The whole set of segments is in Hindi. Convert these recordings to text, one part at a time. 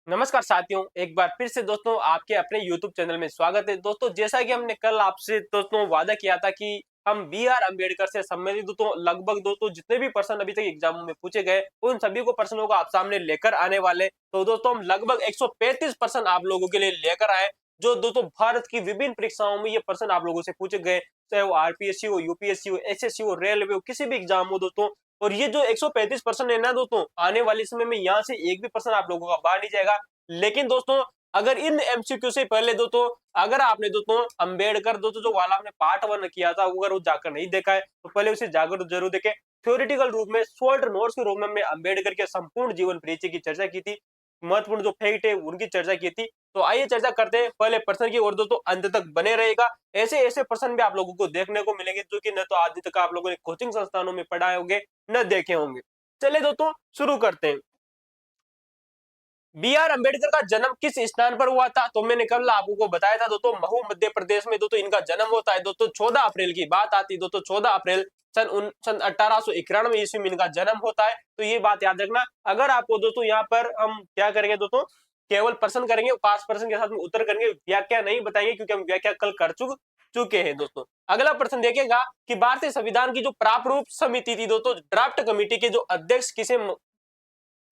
नमस्कार साथियों, एक बार फिर से दोस्तों आपके अपने YouTube चैनल में स्वागत है। दोस्तों जैसा कि हमने कल आपसे दोस्तों वादा किया था कि हम बी आर अम्बेडकर से संबंधित दोस्तों लगभग दोस्तों जितने भी प्रश्न अभी तक एग्जाम में पूछे गए उन सभी को प्रश्नों को आप सामने लेकर आने वाले। तो दोस्तों हम लगभग 135 प्रश्न आप लोगों के लिए लेकर आए, जो दोस्तों भारत की विभिन्न परीक्षाओं में ये प्रश्न आप लोगों से पूछे गए, चाहे वो आरपीएससी हो, यूपीएससी हो, एसएससी हो, रेलवे हो, किसी भी एग्जाम हो दोस्तों। और ये जो 135 प्रश्न है ना दोस्तों, आने वाले समय में यहाँ से एक भी प्रश्न आप लोगों का बाहर नहीं जाएगा। लेकिन दोस्तों अगर इन एमसीक्यू से पहले दोस्तों अगर आपने दोस्तों अंबेडकर दोस्तों जो वाला आपने पार्ट 1 किया था, अगर वो जाकर नहीं देखा है तो पहले उसे जाकर जरूर देखें। थ्योरेटिकल रूप में शॉर्ट नोट्स के रूप में हमने अंबेडकर के संपूर्ण जीवन परिचय की चर्चा की थी, महत्वपूर्ण जो फैक्ट है उनकी चर्चा की थी। तो आइए चर्चा करते हैं पहले प्रश्न की ओर, दोस्तों अंत तक बने रहेगा। ऐसे ऐसे प्रश्न भी आप लोगों को देखने को मिलेंगे जो कि न तो आज तक आप लोगों ने कोचिंग संस्थानों में पढ़ाए होंगे, न देखे होंगे। चलिए दोस्तों शुरू करते हैं। बी आर अम्बेडकर का जन्म किस स्थान पर हुआ था? तो मैंने कल आपको बताया था दोस्तों, महू मध्य प्रदेश में दोस्तों इनका जन्म होता है। दोस्तों 14 अप्रैल की बात आती है, दोस्तों 14 अप्रैल सन 1891 ईस्वी में इनका जन्म होता है। तो ये बात याद रखना। अगर आपको दोस्तों यहाँ पर हम क्या करेंगे दोस्तों, केवल प्रश्न करेंगे, पांच प्रश्न के साथ में उत्तर करेंगे, व्याख्या नहीं बताएंगे क्योंकि हम व्याख्या कल कर चुके हैं दोस्तों। अगला प्रश्न देखिएगा कि भारतीय संविधान की जो प्रारूप समिति थी दोस्तों, ड्राफ्ट कमेटी के जो अध्यक्ष किसे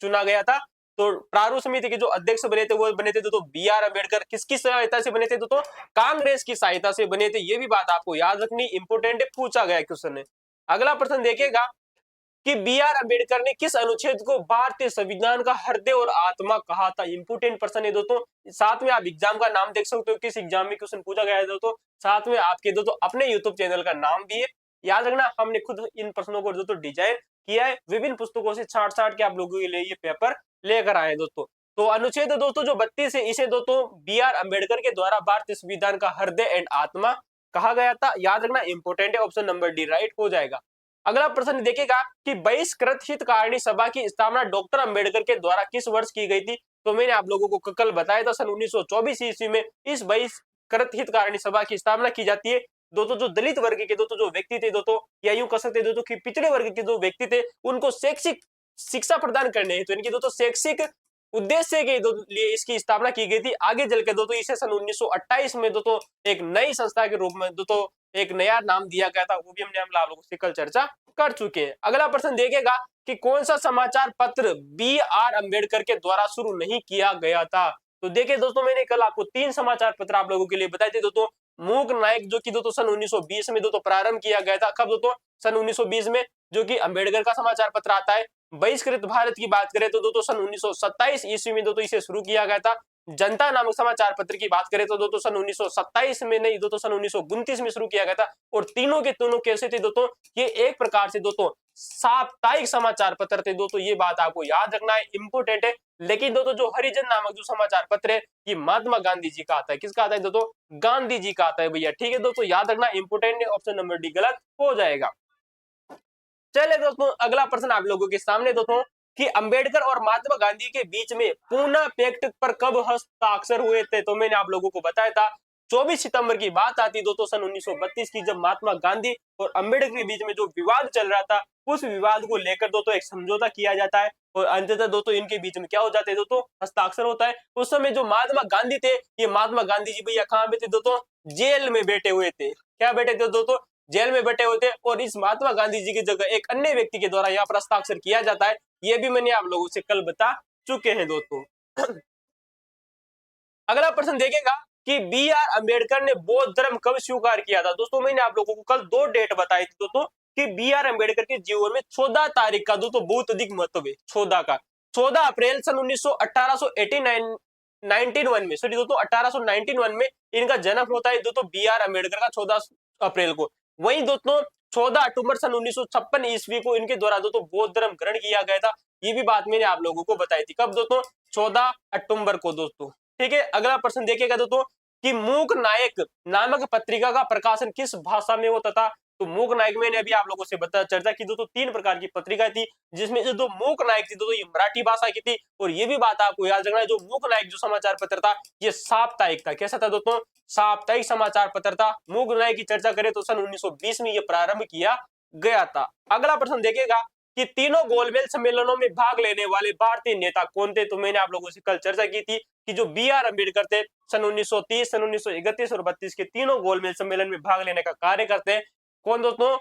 चुना गया था? तो प्रारूप समिति के जो अध्यक्ष बने थे वो बने थे दोस्तों बी आर अम्बेडकर। किसकी सहायता से बने थे दोस्तों? कांग्रेस की सहायता से बने थे। ये भी बात आपको याद रखनी, इंपोर्टेंट है, पूछा गया क्वेश्चन है। अगला प्रश्न देखिएगा कि बी आर अम्बेडकर ने किस अनुच्छेद को भारतीय संविधान का हृदय और आत्मा कहा था? इंपोर्टेंट प्रश्न है दोस्तों। साथ में आप एग्जाम का नाम देख सकते हो, किस एग्जाम में क्वेश्चन पूछा गया है दोस्तों। साथ में आपके दोस्तों अपने यूट्यूब चैनल का नाम भी है। याद रखना, हमने खुद इन प्रश्नों को दोस्तों डिजाइन किया है, विभिन्न पुस्तकों से छाट छाट के आप लोगों के लिए ये पेपर लेकर आए दोस्तों। तो अनुच्छेद दोस्तों जो 32 है, इसे दोस्तों बी आर अम्बेडकर के द्वारा भारतीय संविधान का हृदय एंड आत्मा कहा गया था। याद रखना, इंपोर्टेंट है, ऑप्शन नंबर डी राइट हो जाएगा। अगला प्रश्न देखिएगा कि बहिष्कृत हितकारिणी सभा की स्थापना डॉक्टर अंबेडकर के द्वारा किस वर्ष की गई थी? तो मैंने आप लोगों को कल बताया था, सन 1924 ईस्वी में इस बहिष्कृत हितकारिणी सभा की स्थापना की जाती है। दोस्तों जो दलित वर्ग के दोस्तों जो व्यक्ति थे दोस्तों, या यूं कह सकते हैं दोस्तों कि पिछड़े वर्ग के जो व्यक्ति थे, उनको शैक्षिक शिक्षा प्रदान करने हेतु, इनकी दोस्तों शैक्षिक उद्देश्य के लिए इसकी स्थापना की गई थी। आगे चल के दोस्तों इसे सन 1928 में दोस्तों एक नई संस्था के रूप में दोस्तों एक नया नाम दिया गया था। वो भी हमने हम लोगों से कल चर्चा कर चुके हैं। अगला प्रश्न देखेगा कि कौन सा समाचार पत्र बी आर अम्बेडकर के द्वारा शुरू नहीं किया गया था? तो देखिए दोस्तों, मैंने कल आपको 3 समाचार पत्र आप लोगों के लिए बताए थे दोस्तों। मूक नायक जो कि दोस्तों सन 1920 में दोस्तों प्रारंभ किया गया था। कब दोस्तों? सन 1920 में, जो कि अम्बेडकर का समाचार पत्र आता है। बहिष्कृत भारत की बात करें तो दोस्तों सन 1927 ईस्वी में दोस्तों इसे शुरू किया गया था। जनता नामक समाचार पत्र की बात करें तो दोस्तों सन 1927 में नहीं, दोस्तों सन 1929 में शुरू किया गया था। और तीनों के तीनों कैसे थे दोस्तों? ये एक प्रकार से दोस्तों साप्ताहिक समाचार पत्र थे दोस्तों। ये बात आपको याद रखना है, इंपोर्टेंट है। लेकिन दोस्तों जो हरिजन नामक जो समाचार पत्र है, ये महात्मा गांधी जी का आता है। किसका आता है दोस्तों? गांधी जी का आता है भैया। ठीक है दोस्तों, याद रखना, इंपोर्टेंट है, ऑप्शन नंबर डी गलत हो जाएगा। चलिए दोस्तों अगला प्रश्न आप लोगों के सामने दोस्तों कि अंबेडकर और महात्मा गांधी के बीच में पूना पैक्ट पर कब हस्ताक्षर हुए थे? तो मैंने आप लोगों को बताया था 24 सितंबर की बात आती दोस्तों सन 1932 की, जब महात्मा गांधी और अंबेडकर के बीच में जो विवाद चल रहा था, उस विवाद को लेकर दोस्तों एक समझौता किया जाता है और अंततः दोस्तों इनके बीच में क्या हो जाते हैं दोस्तों? हस्ताक्षर होता है। उस समय जो महात्मा गांधी थे, ये महात्मा गांधी जी भैया कहाँ पे थे दोस्तों? जेल में बैठे हुए थे। क्या बैठे थे दोस्तों? जेल में बैठे हुए थे। और इस महात्मा गांधी जी की जगह एक अन्य व्यक्ति के द्वारा यहाँ पर हस्ताक्षर किया जाता है। ये भी मैंने आप लोगों से कल बता चुके हैं दोस्तों। अगला प्रश्न देखेगा कि बी आर अम्बेडकर ने बौद्ध धर्म कब स्वीकार किया था? दोस्तों मैंने आप लोगों को कल 2 डेट बताई थी दोस्तों कि बी आर अम्बेडकर के जीवन में 14 तारीख का दोस्तों बहुत अधिक महत्व है। 14 का, 14 अप्रैल सन 1889 1991 में, सॉरी दोस्तों 1891 में इनका जन्म होता है दोस्तों बी आर अम्बेडकर का 14 अप्रैल को। वहीं दोस्तों 14 अक्टूबर सन 1956 ईस्वी को इनके द्वारा दोस्तों बौद्ध धर्म ग्रहण किया गया था। ये भी बात मैंने आप लोगों को बताई थी। कब दोस्तों? 14 अक्टूबर को दोस्तों। ठीक है, अगला प्रश्न देखिएगा दोस्तों कि मूक नायक नामक पत्रिका का प्रकाशन किस भाषा में होता था? तो मूक नायक मैंने अभी आप लोगों से बता चर्चा की दोस्तों 3 प्रकार की पत्रिका थी, जिसमें जो मूक नायक थी दोस्तों ये मराठी भाषा की थी। और ये भी बात आपको याद रखना है, जो मूक नायक जो समाचार पत्र था ये साप्ताहिक था। कैसा था दोस्तों? साप्ताहिक समाचार पत्र था। मूक नायक की चर्चा करें तो सन 1920 में ये प्रारंभ किया गया था। अगला प्रश्न देखिएगा कि तीनों गोलमेज सम्मेलनों में भाग लेने वाले भारतीय नेता कौन थे। तो मैंने आप लोगों से कल चर्चा की थी कि जो बी आर अम्बेडकर थे, सन 1930, सन 1931 और 32 के तीनों गोलमेज सम्मेलन में भाग लेने का कार्य करते हैं। कौन दोस्तों?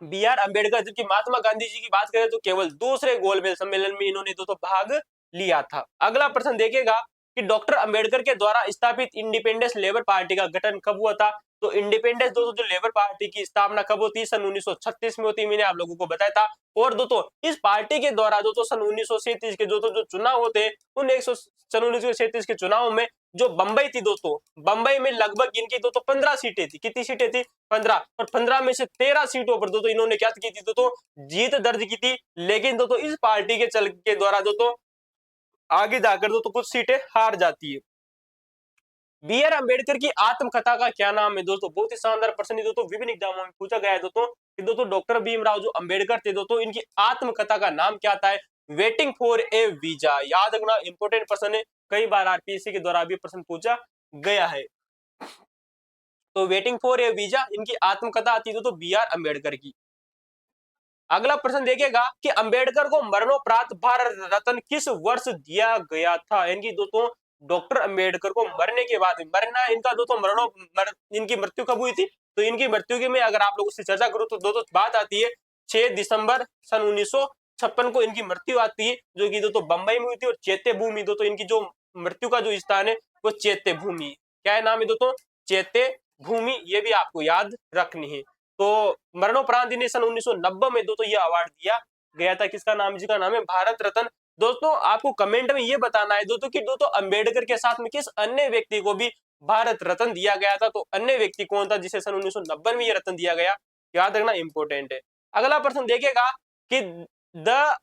B R Ambedkar. जबकि महात्मा गांधी जी की बात करें तो केवल दूसरे गोलमेज सम्मेलन में इन्होंने दोस्तों भाग लिया था। अगला प्रश्न देखिएगा कि डॉक्टर अम्बेडकर के द्वारा स्थापित इंडिपेंडेंस लेबर पार्टी का गठन कब हुआ था। तो इंडिपेंडेंस दोस्तों जो लेबर पार्टी की स्थापना कब होती है? सन 1936 में होती है, मैंने आप लोगों को बताया था। और दोस्तों इस पार्टी के द्वारा दोस्तों सन 1937 के दोस्तों जो चुनाव होते हैं उन सन 1937 के चुनाव में जो बंबई थी दोस्तों, बंबई में लगभग इनकी दोस्तों 15 सीटें थी। कितनी सीटें थी? 15। और 15 में से 13 सीटों पर दोस्तों इन्होंने क्या की थी? दोस्तों जीत दर्ज की थी। लेकिन दोस्तों इस पार्टी के चल के द्वारा दोस्तों आगे जाकर दोस्तों कुछ सीटें हार जाती है। बी आर अम्बेडकर की आत्मकथा का क्या नाम है? दोस्तों बहुत ही शानदार प्रश्न है दोस्तों, विभिन्न एग्जामों में पूछा गया है दोस्तों कि दोस्तों डॉक्टर भीमराव जो अम्बेडकर थे दोस्तों इनकी आत्मकथा का नाम क्या था? Waiting for A visa. याद रखना, इंपोर्टेंट प्रश्न है, कई बार आरपीएससी के द्वारा भी प्रश्न पूछा गया है। तो वेटिंग फॉर ए वीजा इनकी आत्मकथा आती है दोस्तों बी आर अम्बेडकर की। अगला प्रश्न देखिएगा कि अंबेडकर को मरणोपरांत भारत रत्न किस वर्ष दिया गया था? इनकी दोस्तों डॉक्टर अंबेडकर को मरने के बाद, मरना इनका दोस्तों इनकी मृत्यु कब हुई थी? तो इनकी मृत्यु की मैं अगर आप लोगों से चर्चा करूं तो दोस्तों बात आती है 6 दिसंबर सन 1956 को इनकी मृत्यु आती है, जो कि दोस्तों बंबई में हुई थी। और चैत्य भूमि दोस्तों इनकी जो मृत्यु का जो स्थान है वो चैत्य भूमि। क्या है नाम है दोस्तों? चैत्य भूमि। ये भी आपको याद रखनी है। तो मरणोपरांत इन्हें सन 1990 में दोस्तों ये अवार्ड दिया गया था। किसका नाम? जिसका नाम है भारत रत्न। दोस्तों आपको कमेंट में ये बताना है दोस्तों कि दोस्तों अंबेडकर के साथ में किस अन्य व्यक्ति को भी भारत रत्न दिया गया था। तो अन्य व्यक्ति कौन था जिसे सन 1990 में ये रत्न दिया गया? याद रखना, इंपोर्टेंट है। अगला प्रश्न देखिएगा कि द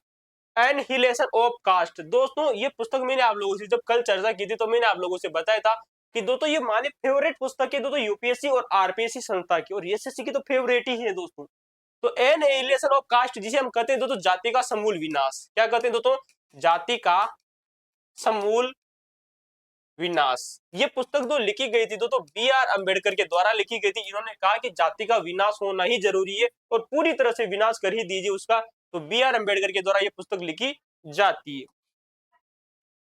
एनहिलेशन ऑफ कास्ट। दोस्तों ये पुस्तक मैंने आप लोगों से जब कल चर्चा की थी तो मैंने आप लोगों से बताया था कि दोस्तों ये हमारी फेवरेट पुस्तक है दोस्तों यूपीएससी और आरपीएससी संस्था की, और एसएससी की तो फेवरेट ही है दोस्तों। तो एनहिलेशन ऑफ कास्ट जिसे हम कहते हैं दोस्तों जाति का समूल विनाश। क्या कहते हैं दोस्तों? जाति का समूल विनाश। ये पुस्तक जो लिखी गई थी दोस्तों बी आर अम्बेडकर के द्वारा लिखी गई थी। इन्होंने कहा कि जाति का विनाश होना ही जरूरी है और पूरी तरह से विनाश कर ही दीजिए उसका। तो बी आर अम्बेडकर के द्वारा ये पुस्तक लिखी जाती है।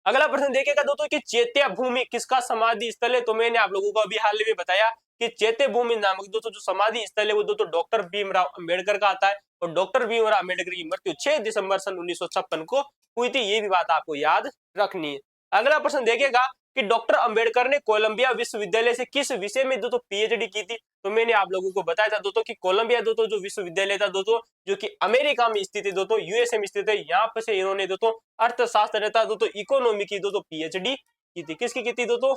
अगला प्रश्न देखिएगा दोस्तों कि चैत्य भूमि किसका समाधि स्थल है? तो मैंने आप लोगों को अभी हाल में बताया कि चैत्य भूमि नामक दोस्तों जो समाधि स्थल है वो दोस्तों डॉक्टर भीमराव अम्बेडकर का आता है। और डॉक्टर भीमराव अम्बेडकर की मृत्यु 6 दिसंबर सन 1956 को हुई थी। ये भी बात आपको याद रखनी है। अगला प्रश्न देखिएगा कि डॉक्टर अम्बेडकर ने कोलंबिया विश्वविद्यालय से किस विषय में दोस्तों पीएचडी की थी? तो मैंने आप लोगों को बताया था दोस्तों कि कोलंबिया दोस्तों जो विश्वविद्यालय था दोस्तों जो कि अमेरिका में स्थित है दोस्तों, यूएसए में स्थित है, यहाँ पर से इन्होंने दोस्तों अर्थशास्त्र था दोस्तों इकोनॉमी की दोस्तों पीएचडी की थी। किसकी की थी दोस्तों?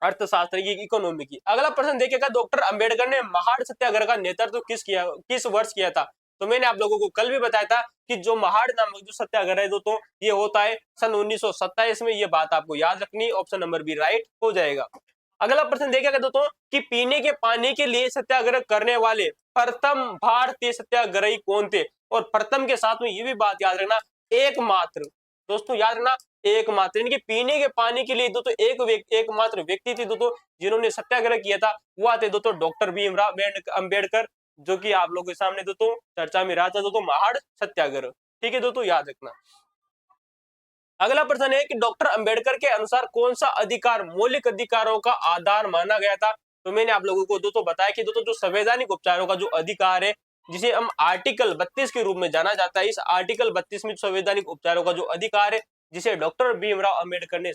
अर्थशास्त्र की, इकोनॉमी की। अगला प्रश्न देखिएगा डॉक्टर अंबेडकर ने महाड़ सत्याग्रह का नेतृत्व किस वर्ष किया था? तो मैंने आप लोगों को कल भी बताया था कि जो महाड़ नामक जो सत्याग्रह है दोस्तों ये होता है सन 1927 में। ये बात आपको याद रखनी, ऑप्शन नंबर बी राइट हो जाएगा। अगला प्रश्न देखिएगा दोस्तों कि पीने के पानी के लिए सत्याग्रह करने वाले प्रथम भारतीय सत्याग्रही कौन थे? और प्रथम के साथ में ये भी बात याद रखना, एकमात्र। दोस्तों याद रखना, एकमात्र। यानी कि पीने के पानी के लिए दोस्तों एकमात्र व्यक्ति थी दोस्तों जिन्होंने सत्याग्रह किया था, वो थे दोस्तों डॉक्टर भीमराव अम्बेडकर, जो कि आप लोगों के सामने दोस्तों चर्चा में रहा था दोस्तों महाड़ सत्याग्रह। ठीक है दोस्तों, याद रखना। अगला प्रश्न है कि डॉक्टर अंबेडकर के अनुसार कौन सा अधिकार मौलिक अधिकारों का आधार माना गया था? तो मैंने आप लोगों को दोस्तों बताया कि दोस्तों जो संवैधानिक उपचारों का जो अधिकार है जिसे हम आर्टिकल 32 के रूप में जाना जाता है, इस आर्टिकल 32 में संवैधानिक उपचारों का जो अधिकार है जिसे डॉक्टर भीमराव अम्बेडकर ने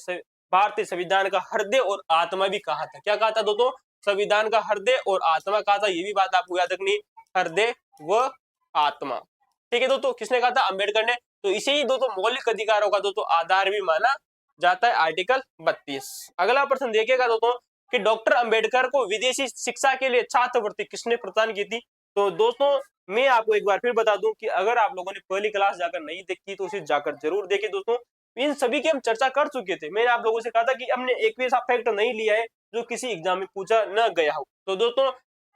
भारतीय संविधान का हृदय और आत्मा भी कहा था। क्या कहा था दोस्तों? संविधान का हृदय और आत्मा कहा था। ये भी बात आपको याद रखनी, हृदय व आत्मा। ठीक है दोस्तों, किसने कहा था? अम्बेडकर ने। तो इसे ही दोस्तों मौलिक अधिकारों का दोस्तों आधार भी माना जाता है आर्टिकल 32। अगला प्रश्न देखिएगा दोस्तों कि डॉक्टर अंबेडकर को विदेशी शिक्षा के लिए छात्रवृत्ति किसने प्रदान की थी? तो दोस्तों मैं आपको एक बार फिर बता दूं कि अगर आप लोगों ने पहली क्लास जाकर नहीं देखी तो उसे जाकर जरूर देखें दोस्तों। इन सभी की हम चर्चा कर चुके थे। मैंने आप लोगों से कहा था कि हमने एक भी ऐसा फैक्ट नहीं लिया है जो किसी एग्जाम में पूछा न गया हो। तो दोस्तों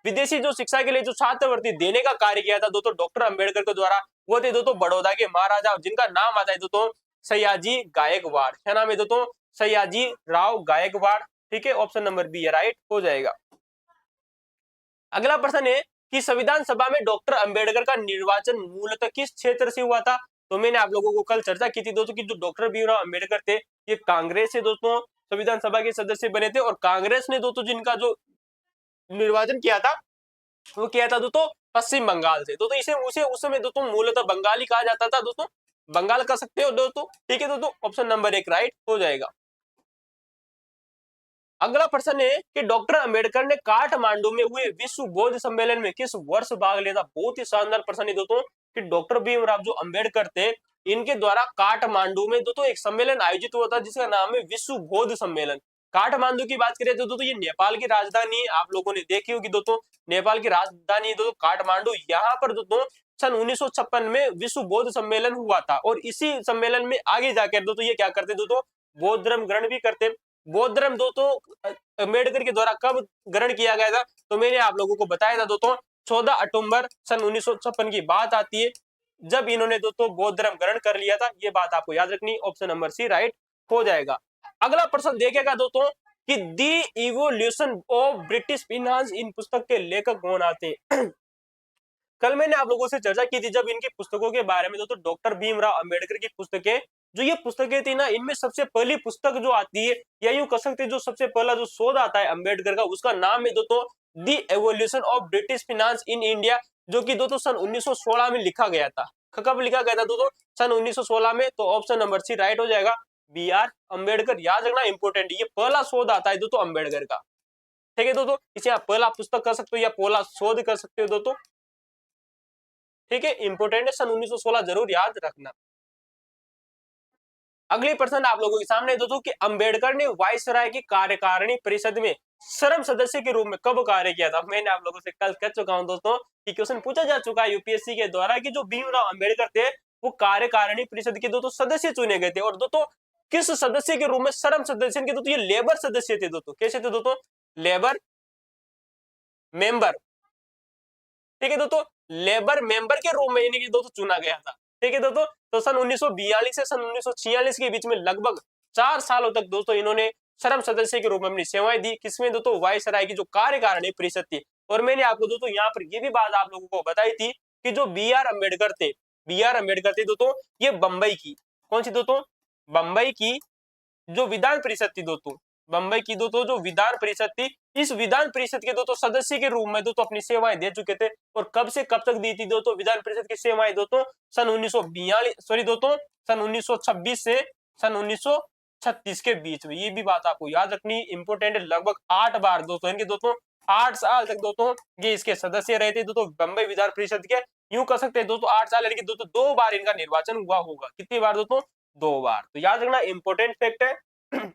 विदेशी जो शिक्षा के लिए जो छात्रवृत्ति देने का कार्य किया था दोस्तों डॉक्टर अंबेडकर के द्वारा, वो थे दोस्तों बड़ौदा के महाराजा, जिनका नाम आता है दोस्तों सयाजी गायकवाड़। क्या नाम है दोस्तों? सयाजी राव गायकवाड़। ठीक है, ऑप्शन नंबर बी राइट हो जाएगा। अगला प्रश्न है कि संविधान सभा में डॉक्टर अंबेडकर का निर्वाचन मूलतः किस क्षेत्र से हुआ था? तो मैंने आप लोगों को कल चर्चा की थी दोस्तों कि जो डॉक्टर भीमराव अंबेडकर थे ये कांग्रेस से दोस्तों संविधान सभा के सदस्य बने थे, और कांग्रेस ने दोस्तों जिनका जो निर्वाचन किया था वो किया था दोस्तों पश्चिम बंगाल से। दोस्तों इसे उसे उस समय दोस्तों मूलतः बंगाली कहा जाता था दोस्तों, बंगाल कर सकते हो दोस्तों। ठीक है दोस्तों, ऑप्शन नंबर 1 राइट हो जाएगा। अगला प्रश्न है कि डॉक्टर अंबेडकर ने काठमांडू में हुए विश्व बौद्ध सम्मेलन में किस वर्ष भाग लिया था? बहुत ही शानदार प्रश्न है दोस्तों कि डॉक्टर भीमराव जो अंबेडकर थे इनके द्वारा काठमांडू में दोस्तों एक सम्मेलन आयोजित हुआ था जिसका नाम है विश्व बौद्ध सम्मेलन। काठमांडू की बात करें तो दोस्तों ये नेपाल की राजधानी है, आप लोगों ने देखी होगी दोस्तों, नेपाल की राजधानी है दोस्तों काठमांडू। यहाँ पर दोस्तों सन 1956 में विश्व बौद्ध सम्मेलन हुआ था, और इसी सम्मेलन में आगे जाकर दोस्तों ये क्या करते दोस्तों बौद्ध धर्म ग्रहण भी करते। बौद्ध धर्म दोस्तों अंबेडकर के द्वारा कब ग्रहण किया गया था? तो मैंने आप लोगों को बताया था दोस्तों 14 अक्टूबर सन 1956 की बात आती है जब इन्होंने दोस्तों बौद्ध धर्म ग्रहण कर लिया था। ये बात आपको याद रखनी, ऑप्शन नंबर सी राइट हो जाएगा। अगला प्रश्न देखेगा दोस्तों कि दी इवोल्यूशन ऑफ ब्रिटिश फिनांस इन पुस्तक के लेखक कौन आते हैं? कल मैंने आप लोगों से चर्चा की थी जब इनकी पुस्तकों के बारे में दोस्तों डॉक्टर भीमराव अंबेडकर की पुस्तकें जो ये पुस्तकें थी ना, इनमें सबसे पहली पुस्तक जो आती है या यूं कह सकते जो सबसे पहला जो शोध आता है अंबेडकर का उसका नाम है दोस्तों the evolution of British finance in India, जो कि दोस्तों सन 1916 में लिखा गया था। कब लिखा गया था दोस्तों? सन 1916 में। तो ऑप्शन नंबर सी राइट हो जाएगा, बी आर अम्बेडकर। याद रखना इंपोर्टेंट, ये पहला शोध आता है दोस्तों अम्बेडकर का। ठीक है दोस्तों, इसे आप पहला पुस्तक कर सकते हो या पहला शोध कर सकते हो दोस्तों। ठीक है, इंपोर्टेंट है, सन 1916 जरूर याद रखना। अगली प्रश्न आप लोगों के सामने दोस्तों कि अंबेडकर ने वायसराय की कार्यकारिणी परिषद में सर्व सदस्य के रूप में कब कार्य किया था? मैंने आप लोगों से कल कह चुका हूं दोस्तों कि क्वेश्चन पूछा जा चुका है यूपीएससी के द्वारा कि जो भीमराव अंबेडकर थे वो कार्यकारिणी परिषद के दोस्तों सदस्य चुने गए थे, और दोस्तों किस सदस्य के रूप में? सर्व सदस्य के दोस्तों ये लेबर सदस्य थे दोस्तों। कैसे थे दोस्तों? Labour member. ठीक है दोस्तों, लेबर मेंबर के रूप में इन्हें दोस्तों चुना गया था। ठीक है दोस्तों, तो सन 1942 से सन 1946 के बीच में लगभग 4 सालों तक दोस्तों इन्होंने सर्व सदस्य के रूप में अपनी सेवाएं दी। किसमें दोस्तों? वायसराय की जो कार्यकारिणी परिषद थी। और मैंने आपको दोस्तों यहाँ पर ये भी बात आप लोगों को बताई थी कि जो बी आर अम्बेडकर थे दोस्तों ये बंबई की, कौन सी दोस्तों? बंबई की जो विधान परिषद थी दोस्तों, बंबई की दोस्तों जो विधान परिषद थी, इस विधान परिषद के दोस्तों सदस्य के रूप में दोस्तों अपनी सेवाएं दे चुके थे। और कब से कब तक दी थी दोस्तों विधान परिषद की सेवाएं दोस्तों? सन 1926 से सन 1936 के बीच में। ये भी बात आपको याद रखनी इंपोर्टेंट है। लगभग 8 बार दोस्तों इनके दोस्तों 8 साल तक दोस्तों ये इसके सदस्य रहे थे दोस्तों बंबई विधान परिषद के। यूं कह सकते हैं दोस्तों 8 साल यानी कि दोस्तों 2 बार इनका निर्वाचन हुआ होगा। कितनी बार दोस्तों? 2 बार। तो याद रखना इंपोर्टेंट फैक्ट है।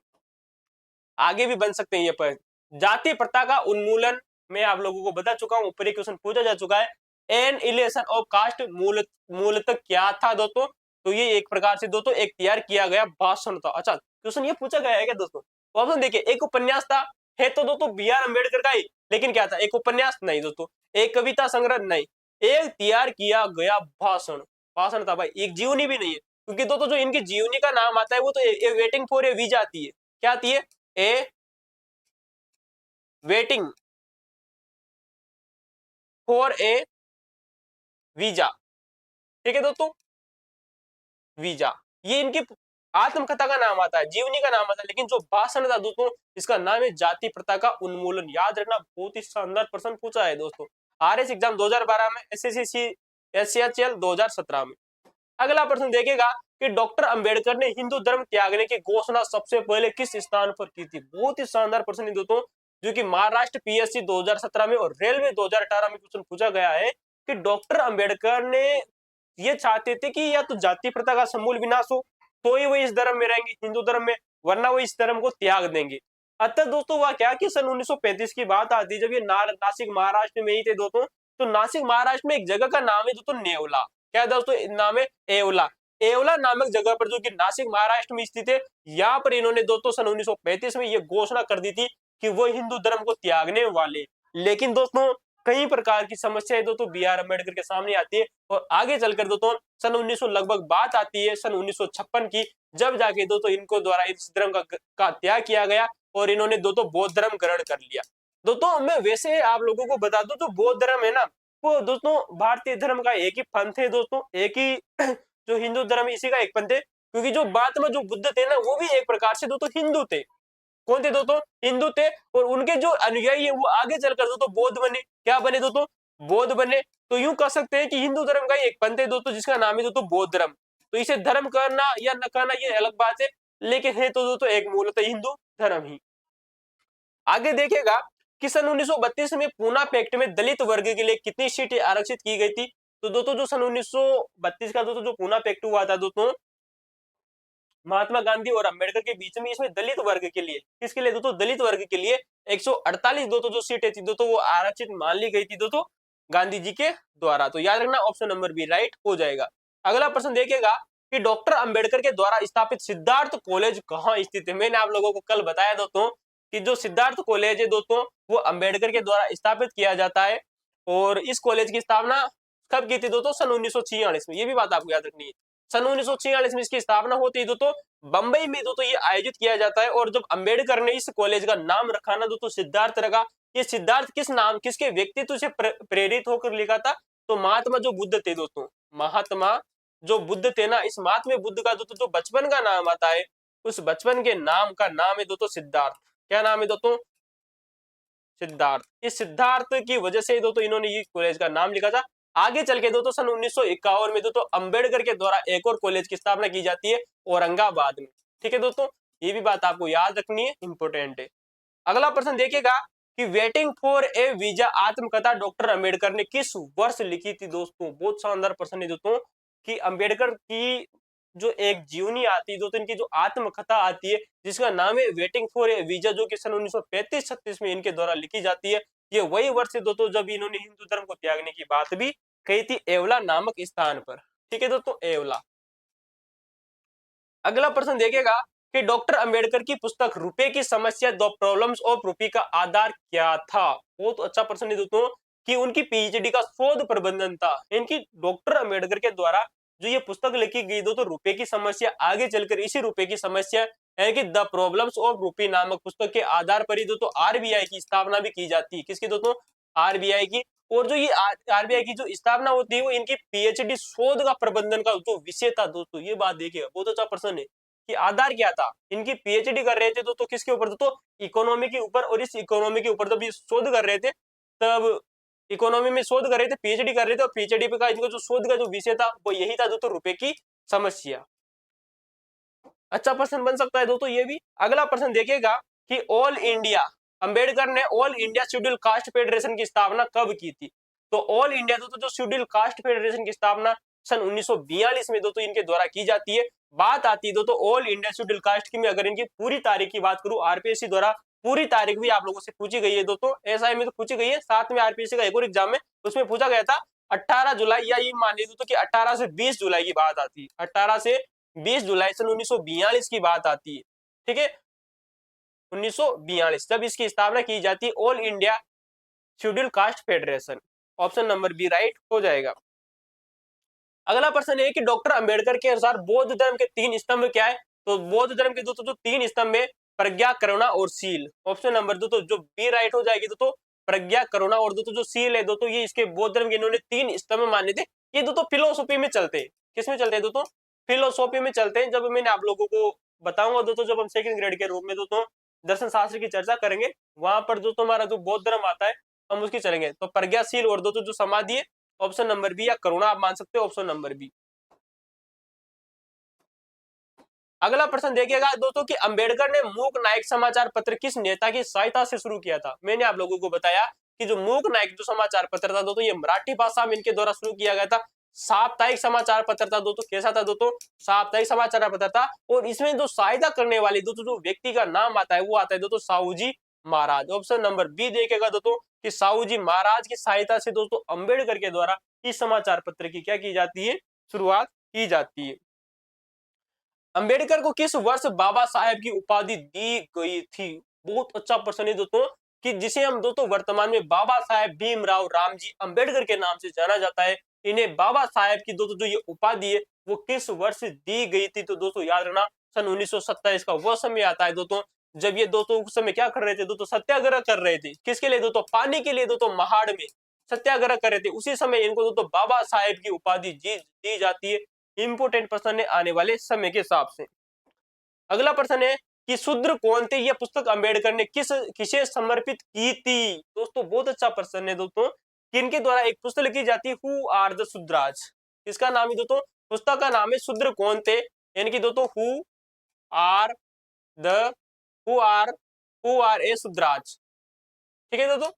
आगे भी बन सकते हैं ये पर। जाति प्रथा का उन्मूलन मैं आप लोगों को बता चुका हूं, ऊपर एक क्वेश्चन पूछा जा चुका है। एनहिलेशन ऑफ कास्ट मूलतः क्या था दोस्तों? तो ये एक प्रकार से दोस्तों एक तैयार किया गया भाषण था। अच्छा, क्वेश्चन ये पूछा गया है क्या दोस्तों? तो ऑप्शन देखिए, एक उपन्यास था, है तो दोस्तों बी आर अम्बेडकर का ही, लेकिन क्या था? एक उपन्यास नहीं दोस्तों, एक कविता संग्रह नहीं, एक तैयार किया गया भाषण था भाई। एक जीवनी भी नहीं है, क्योंकि दोस्तों जो इनकी जीवनी का नाम आता है वो तो ए वेटिंग फॉर ए वीजा आती है। क्या आती है? ए वेटिंग फॉर ए वीजा। ठीक है दोस्तों, वीजा ये इनकी आत्मकथा का नाम आता है, जीवनी का नाम आता है। लेकिन जो भाषण था दोस्तों इसका नाम है जाति प्रथा का उन्मूलन। याद रखना, बहुत ही शानदार प्रश्न पूछा है दोस्तों आरएस एग्जाम 2012 में, एसएससी एससीएचएल 2017 में। अगला प्रश्न देखेगा कि डॉक्टर अंबेडकर ने हिंदू धर्म त्यागने की घोषणा सबसे पहले किस स्थान पर की थी? बहुत ही शानदार प्रश्न है दोस्तों, जो कि महाराष्ट्र पीएससी 2017 में और रेलवे 2018 में क्वेश्चन पूछा गया है कि डॉक्टर अंबेडकर ने ये चाहते थे कि या तो जाति प्रथा का समूल विनाश हो तो ही वो इस धर्म में रहेंगे, हिंदू धर्म में, वरना वो इस धर्म को त्याग देंगे। अतः दोस्तों हुआ क्या कि सन 1935 की बात आती है जब ये नासिक महाराष्ट्र में ही थे दोस्तों। तो नासिक महाराष्ट्र में एक जगह का नाम है दोस्तों नेवला। क्या दोस्तों नाम है? एवला। एवला नामक जगह पर जो कि नासिक महाराष्ट्र में स्थित है, यहाँ पर इन्होंने दोस्तों सन 1935 में ये घोषणा कर दी थी कि वो हिंदू धर्म को त्यागने वाले। लेकिन दोस्तों कई प्रकार की समस्याएं दोस्तों बी आर अम्बेडकर के सामने आती है, और आगे चलकर दोस्तों सन 1900 लगभग बात आती है सन 1956 की, जब जाके दोस्तों इनको द्वारा इस धर्म का त्याग किया गया और इन्होंने दोस्तों बौद्ध धर्म ग्रहण कर लिया। दोस्तों मैं वैसे आप लोगों को बता दूं तो बौद्ध धर्म है ना, वो दोस्तों भारतीय धर्म का एक ही पंथ है दोस्तों, एक ही जो हिंदू धर्म है इसी का एक पंथ है, क्योंकि जो महात्मा जो बुद्ध थे ना वो भी एक प्रकार से दोस्तों हिंदू थे। कौन थे दोस्तों? हिंदू थे। और उनके जो अनुयायी है वो आगे चलकर दोस्तों बौद्ध बने। क्या बने दोस्तों? बौद्ध बने। तो यूं कह सकते हैं कि हिंदू धर्म का एक पंथ है दोस्तों जिसका नाम है दोस्तों बौद्ध धर्म। तो इसे धर्म करना या न करना ये अलग बात है, लेकिन है तो दोस्तों एक मूलतः हिंदू धर्म ही। आगे देखिएगा कि सन 1932 में पूना पैक्ट में दलित वर्ग के लिए कितनी सीटें आरक्षित की गई थी। तो दोस्तों जो सन 1932 का दोस्तों जो पूना पैक्ट हुआ था दोस्तों महात्मा गांधी और अंबेडकर के बीच में, इसमें दलित वर्ग के लिए, किसके लिए दोस्तों? दलित वर्ग के लिए 148 दोस्तों जो सीटें थी दोस्तों वो आरक्षित मान ली गई थी दोस्तों गांधी जी के द्वारा। तो याद रखना ऑप्शन नंबर बी राइट हो जाएगा। अगला प्रश्न देखिएगा कि डॉक्टर अंबेडकर के द्वारा स्थापित सिद्धार्थ कॉलेज कहाँ स्थित है। मैंने आप लोगों को कल बताया दोस्तों कि जो सिद्धार्थ कॉलेज है दोस्तों वो अंबेडकर के द्वारा स्थापित किया जाता है। और इस कॉलेज की स्थापना कब की थी दोस्तों? सन 1946 में। ये भी बात आपको याद रखनी है। सन 1946 में इसकी स्थापना होती है दोस्तों बंबई में दोस्तों ये आयोजित किया जाता है। और जब अंबेडकर ने इस कॉलेज का नाम रखा ना दोस्तों सिद्धार्थ रखा। ये सिद्धार्थ किस नाम, किसके व्यक्तित्व से प्रेरित होकर लिखा था? तो महात्मा जो बुद्ध थे दोस्तों, महात्मा जो बुद्ध थे ना, इस महात्मा बुद्ध का दोस्तों जो बचपन का नाम आता है उस बचपन के नाम का नाम है दोस्तों सिद्धार्थ। क्या नाम है दोस्तों? सिद्धार्थ। इस सिद्धार्थ की वजह से दोस्तों इन्होंने ये कॉलेज का नाम लिखा था। आगे चल के दोस्तों सन 1951 में दोस्तों अंबेडकर के द्वारा एक और कॉलेज की स्थापना की जाती है औरंगाबाद में। ठीक है दोस्तों, ये भी बात आपको याद रखनी है, इंपोर्टेंट है। अगला प्रश्न देखिएगा कि वेटिंग फॉर ए वीजा आत्मकथा डॉक्टर अंबेडकर ने किस वर्ष लिखी थी दोस्तों? बहुत शानदार प्रश्न है दोस्तों कि अंबेडकर की जो एक जीवनी आती है दोस्तों, इनकी जो आत्मकथा आती है जिसका नाम है वेटिंग फॉर ए वीजा, जो कि सन 1935-36 में इनके द्वारा लिखी जाती है। ये वही वर्ष है दोस्तों जब इन्होंने हिंदू धर्म को त्यागने की बात भी कही थी एवला नामक स्थान पर। ठीक है दोस्तों, एवला। अगला प्रश्न देखिएगा कि डॉक्टर अंबेडकर की पुस्तक रुपए की समस्या द प्रॉब्लम्स ऑफ रुपी का आधार क्या था? बहुत अच्छा प्रश्न है दोस्तों कि उनकी पीएचडी का शोध प्रबंधन था। इनकी डॉक्टर अंबेडकर के द्वारा जो ये पुस्तक लिखी गई दोस्तों रुपए की समस्या, आगे चलकर इसी रुपए की समस्या यानी कि द प्रॉब्लम्स ऑफ रुपी नामक पुस्तक के आधार पर ही दोस्तों आरबीआई की स्थापना भी की जाती है। किसकी दोस्तों? आरबीआई की। और जो ये आरबीआई की जो स्थापना होती है वो इनकी पीएचडी शोध का प्रबंधन का जो विषय था दोस्तों। ये बात देखिएगा, बहुत अच्छा प्रश्न है कि आधार क्या था। इनकी पीएचडी कर रहे थे दोस्तों किसके ऊपर? दोस्तों इकोनॉमी के ऊपर। और इस इकोनॉमी के ऊपर जब ये शोध कर रहे थे तब इकोनॉमी में शोध कर रहे थे, पीएचडी कर रहे थे, और पीएचडी पे का इनका जो शोध का जो विषय था वो यही था दोस्तों रुपए की समस्या। अच्छा प्रश्न बन सकता है दोस्तों ये भी। अगला प्रश्न देखिएगा कि ऑल इंडिया अंबेडकर ने all India schedule caste federation की स्थापना कब की थी? तो ऑल इंडिया दोस्तों जो शेड्यूल कास्ट फेडरेशन की स्थापना सन 1942 में दोस्तों इनके द्वारा की जाती है। बात आती है दोस्तों ऑल इंडिया शेड्यूल कास्ट की में, अगर इनकी पूरी तारीख की बात करूं आरपीएससी द्वारा पूरी तारीख भी आप लोगों से पूछी गई है दोस्तों, एसआई में तो पूछी गई है, साथ में आरपीएससी का एक और एग्जाम है उसमें पूछा गया था 18 जुलाई, या ये मान लीजिए दोस्तों कि 18 से 20 जुलाई की बात आती है। 18 से 20 जुलाई सन 1942 की बात आती है। ठीक है, 1942 जब इसकी स्थापना की जाती है all India schedule caste federation. Option number B right हो जाएगा। अगला प्रश्न है कि डॉक्टर अंबेडकर के अनुसार बौद्ध धर्म के 3 स्तंभ क्या है? तो बौद्ध धर्म के दोस्तों जो 3 स्तंभ है प्रज्ञा, करुणा और शील। ऑप्शन नंबर दोस्तों जो बी राइट हो जाएगी दोस्तों, प्रज्ञा, करुणा और दोस्तों जो शील है दोस्तों ये इसके बौद्ध धर्म के इन्होंने 3 स्तंभ माने थे। ये दोस्तों फिलोसॉफी में चलते हैं। किस में चलते हैं दोस्तों? फिलोसॉफी में चलते हैं। जब मैंने आप लोगों को बताऊंगा दोस्तों जब हम सेकंड ग्रेड के रूप में दोस्तों दर्शन शास्त्र की चर्चा करेंगे वहां पर दोस्तों हमारा जो बौद्ध धर्म आता है हम उसकी चलेंगे। तो प्रज्ञाशील और दोस्तों जो समाधि है ऑप्शन नंबर बी, या करुणा आप मान सकते हो ऑप्शन नंबर बी। अगला प्रश्न देखिएगा दोस्तों कि अंबेडकर ने मूक नायक समाचार पत्र किस नेता की सहायता से शुरू किया था? मैंने आप लोगों को बताया कि जो मूक नायक जो समाचार पत्र था दोस्तों ये मराठी भाषा में इनके द्वारा शुरू किया गया था। साप्ताहिक समाचार पत्र था दोस्तों। कैसा था दोस्तों? साप्ताहिक समाचार पत्र था। और इसमें जो सहायता करने वाले दोस्तों जो व्यक्ति का नाम आता है वो आता है दोस्तों साहूजी महाराज। ऑप्शन नंबर बी देखेगा दोस्तों कि साहूजी महाराज की सहायता से दोस्तों अंबेडकर के द्वारा इस समाचार पत्र की क्या की जाती है? शुरुआत की जाती है। अंबेडकर को किस वर्ष बाबा साहेब की उपाधि दी गई थी? बहुत अच्छा प्रश्न है दोस्तों कि जिसे हम दोस्तों वर्तमान में बाबा साहेब भीमराव रामजी अंबेडकर के नाम से जाना जाता है। इन्हें बाबा साहेब की दोस्तों जो ये उपाधि है वो किस वर्ष दी गई थी? तो दोस्तों याद रखना सन 1927 का वो समय आता है दोस्तों जब ये दोस्तों उस समय क्या कर रहे थे दोस्तों? सत्याग्रह कर रहे थे। किसके लिए दोस्तों? पानी के लिए दोस्तों महाड़ में सत्याग्रह करे थे, उसी समय इनको दोस्तों बाबा साहेब की उपाधि दी जाती है। इंपोर्टेंट प्रश्न है आने वाले समय के हिसाब से। अगला प्रश्न है कि शूद्र कौन थे, यह पुस्तक अंबेडकर ने किसे समर्पित की थी। दोस्तों बहुत अच्छा प्रश्न है दोस्तों, किनके द्वारा एक पुस्तक लिखी जाती है, हु आर द शूद्राज। इसका नाम है दोस्तों, पुस्तक का नाम है शूद्र कौन थे, यानी कि दोस्तों are the who R A Shudras. ठीक है दोस्तों,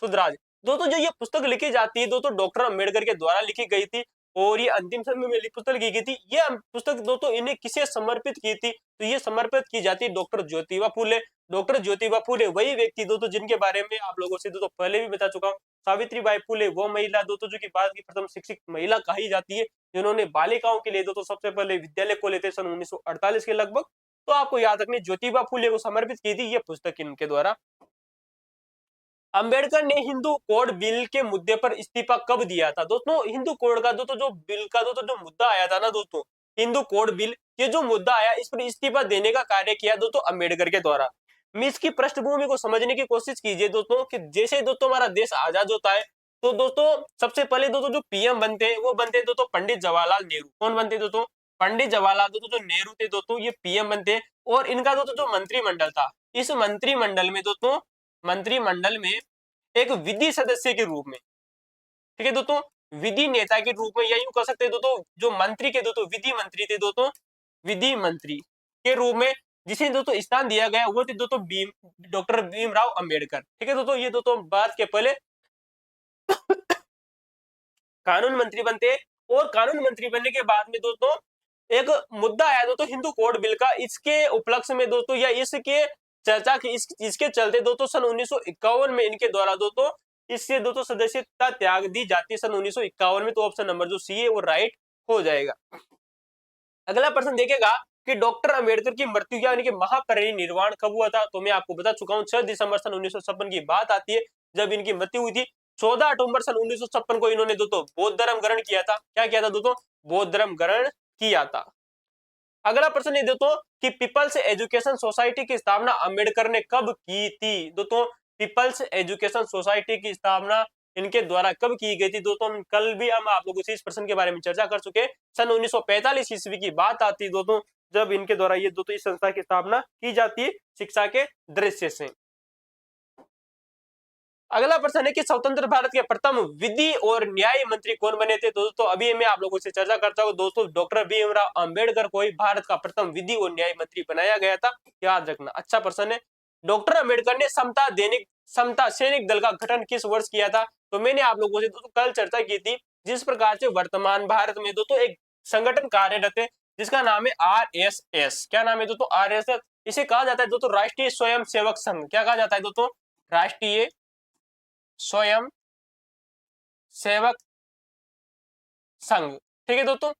शूद्राज। दोस्तों जो ये पुस्तक लिखी जाती है दोस्तों डॉक्टर अंबेडकर के द्वारा लिखी गई थी, और ये अंतिम समय में पुस्तक लिखी गई थी। ये पुस्तक दोस्तों इन्हें किसे समर्पित की थी, तो ये समर्पित की जाती है डॉक्टर ज्योतिबा फूले। डॉक्टर ज्योतिबा फूले वही व्यक्ति दोस्तों जिनके बारे में आप लोगों से दोस्तों पहले भी बता चुका हूँ। सावित्रीबाई फूले वो महिला दोस्तों जो कि भारत की प्रथम शिक्षित महिला कही जाती है, जिन्होंने बालिकाओं के लिए दोस्तों सबसे पहले विद्यालय खोले थे सन 1948 के लगभग। तो आपको याद रखनी, ज्योतिबा फूले को समर्पित की थी ये पुस्तक इनके द्वारा। अंबेडकर ने हिंदू कोड बिल के मुद्दे पर इस्तीफा कब दिया था। दोस्तों हिंदू कोड का दोस्तों जो बिल का दोस्तों जो मुद्दा आया था ना दोस्तों, हिंदू कोड बिल, ये जो मुद्दा आया इस पर इस्तीफा देने का कार्य किया दोस्तों अंबेडकर के द्वारा। मैं इसकी पृष्ठभूमि को समझने की कोशिश कीजिए दोस्तों, कि जैसे दोस्तों हमारा देश आजाद होता है तो दोस्तों सबसे पहले दोस्तों जो पीएम बनते हैं वो बनते हैं दोस्तों पंडित जवाहरलाल नेहरू। कौन बनते हैं दोस्तों, पंडित जवाहरलाल दोस्तों जो नेहरू थे दोस्तों, ये पीएम बनते हैं। और इनका दोस्तों जो मंत्रिमंडल था, इस मंत्रिमंडल में दोस्तों मंत्रिमंडल में एक विधि सदस्य के रूप में, ठीक है दोस्तों, विधि नेता के रूप में, या यूं कह सकते हैं दोस्तों जो मंत्री के दोस्तों विधि मंत्री थे दोस्तों, विधि मंत्री के रूप में जिसे दोस्तों स्थान दिया गया वो थे दोस्तों डॉक्टर भीमराव अंबेडकर। ठीक है दोस्तों, ये दोस्तों भारत के पहले कानून मंत्री बनते। और कानून मंत्री बनने के बाद में दोस्तों एक मुद्दा आया दोस्तों हिंदू कोड बिल का, इसके उपलक्ष्य में दोस्तों या इसके चर्चा की इसके चलते दोस्तों सन 1951 में इनके द्वारा दोस्तों इससे दोस्तों सदस्यता त्याग दी जाती है सन 1951 में। तो ऑप्शन नंबर जो सी है वो राइट हो जाएगा। अगला प्रश्न देखेगा कि डॉक्टर अंबेडकर की मृत्यु यानी कि महापरिनिर्वाण कब हुआ था। तो मैं आपको बता चुका हूँ 6 दिसंबर सन 1956 की बात आती है जब इनकी मृत्यु हुई थी। 14 अक्टूबर सन 1956 को इन्होंने दोस्तों बौद्ध धर्म ग्रहण किया था। क्या किया था दोस्तों, बौद्ध धर्म ग्रहण किया था। अगला प्रश्न ये दोस्तों कि पीपल्स एजुकेशन सोसाइटी की स्थापना अंबेडकर ने कब की थी। दोस्तों पीपल्स एजुकेशन सोसाइटी की स्थापना इनके द्वारा कब की गई थी। दोस्तों कल भी हम आप लोगों से इस प्रश्न के बारे में चर्चा कर चुके। सन 1945 ईस्वी की बात आती है दोस्तों जब इनके द्वारा ये दोस्तों इस संस्था की स्थापना की जाती है शिक्षा के दृश्य से। अगला प्रश्न है कि स्वतंत्र भारत के प्रथम विधि और न्याय मंत्री कौन बने थे। दोस्तों अभी मैं आप लोगों से चर्चा करता हूँ दोस्तों डॉक्टर भीमराव अंबेडकर को ही भारत का प्रथम विधि और न्याय मंत्री बनाया गया था। याद रखना, अच्छा प्रश्न है। डॉक्टर अंबेडकर ने समता सैनिक दल का गठन किस वर्ष किया था। तो मैंने आप लोगों से दोस्तों कल चर्चा की थी जिस प्रकार से वर्तमान भारत में दोस्तों एक संगठन कार्यरत है जिसका नाम है आरएसएस। क्या नाम है दोस्तों, आरएसएस। इसे कहा जाता है दोस्तों राष्ट्रीय स्वयं सेवक संघ। क्या कहा जाता है दोस्तों, राष्ट्रीय स्वयं सेवक संघ। ठीक है दोस्तों,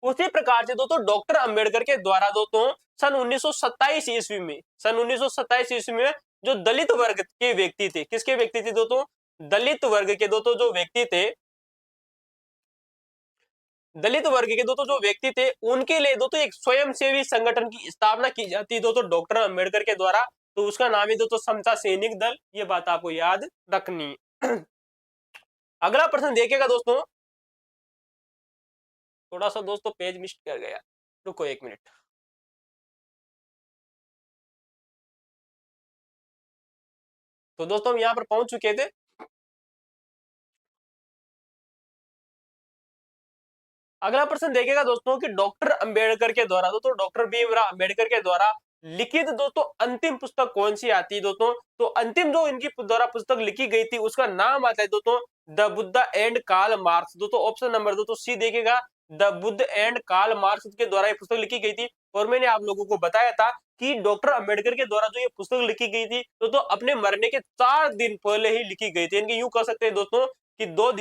उसी प्रकार से दोस्तों डॉक्टर अंबेडकर के द्वारा दोस्तों सन 1927 ईस्वी में जो दलित वर्ग के व्यक्ति थे, किसके व्यक्ति थे दोस्तों, दलित वर्ग के दोस्तों जो व्यक्ति थे, दलित वर्ग के दोस्तों जो व्यक्ति थे उनके लिए दोस्तों एक स्वयंसेवी संगठन की स्थापना की जाती है दोस्तों डॉक्टर अंबेडकर के द्वारा। तो उसका नाम है दोस्तों समता सैनिक दल। ये बात आपको याद रखनी। अगला प्रश्न देखिएगा दोस्तों, थोड़ा सा दोस्तों पेज मिस कर गया, रुको एक मिनट। तो दोस्तों हम यहां पर पहुंच चुके थे। अगला प्रश्न देखिएगा दोस्तों कि डॉक्टर अंबेडकर के द्वारा दोस्तों डॉक्टर भीमराव अंबेडकर के द्वारा लिखित दोस्तों अंतिम पुस्तक कौन सी आती है दोस्तों। तो अंतिम जो इनकी द्वारा पुस्तक लिखी गई थी उसका नाम आता है दोस्तों the Buddha and Karl Marx. दोस्तों ऑप्शन नंबर दोस्तों सी देखेगा, the Buddha and Karl Marx के द्वारा ये पुस्तक लिखी गई थी। और मैंने आप लोगों को बताया था कि डॉक्टर अंबेडकर के द्वारा जो ये पुस्तक लिखी गई थी दोस्तों अपने मरने के 4 दिन पहले ही लिखी गई थी। इनकी यूं कह सकते हैं दोस्तों कि 2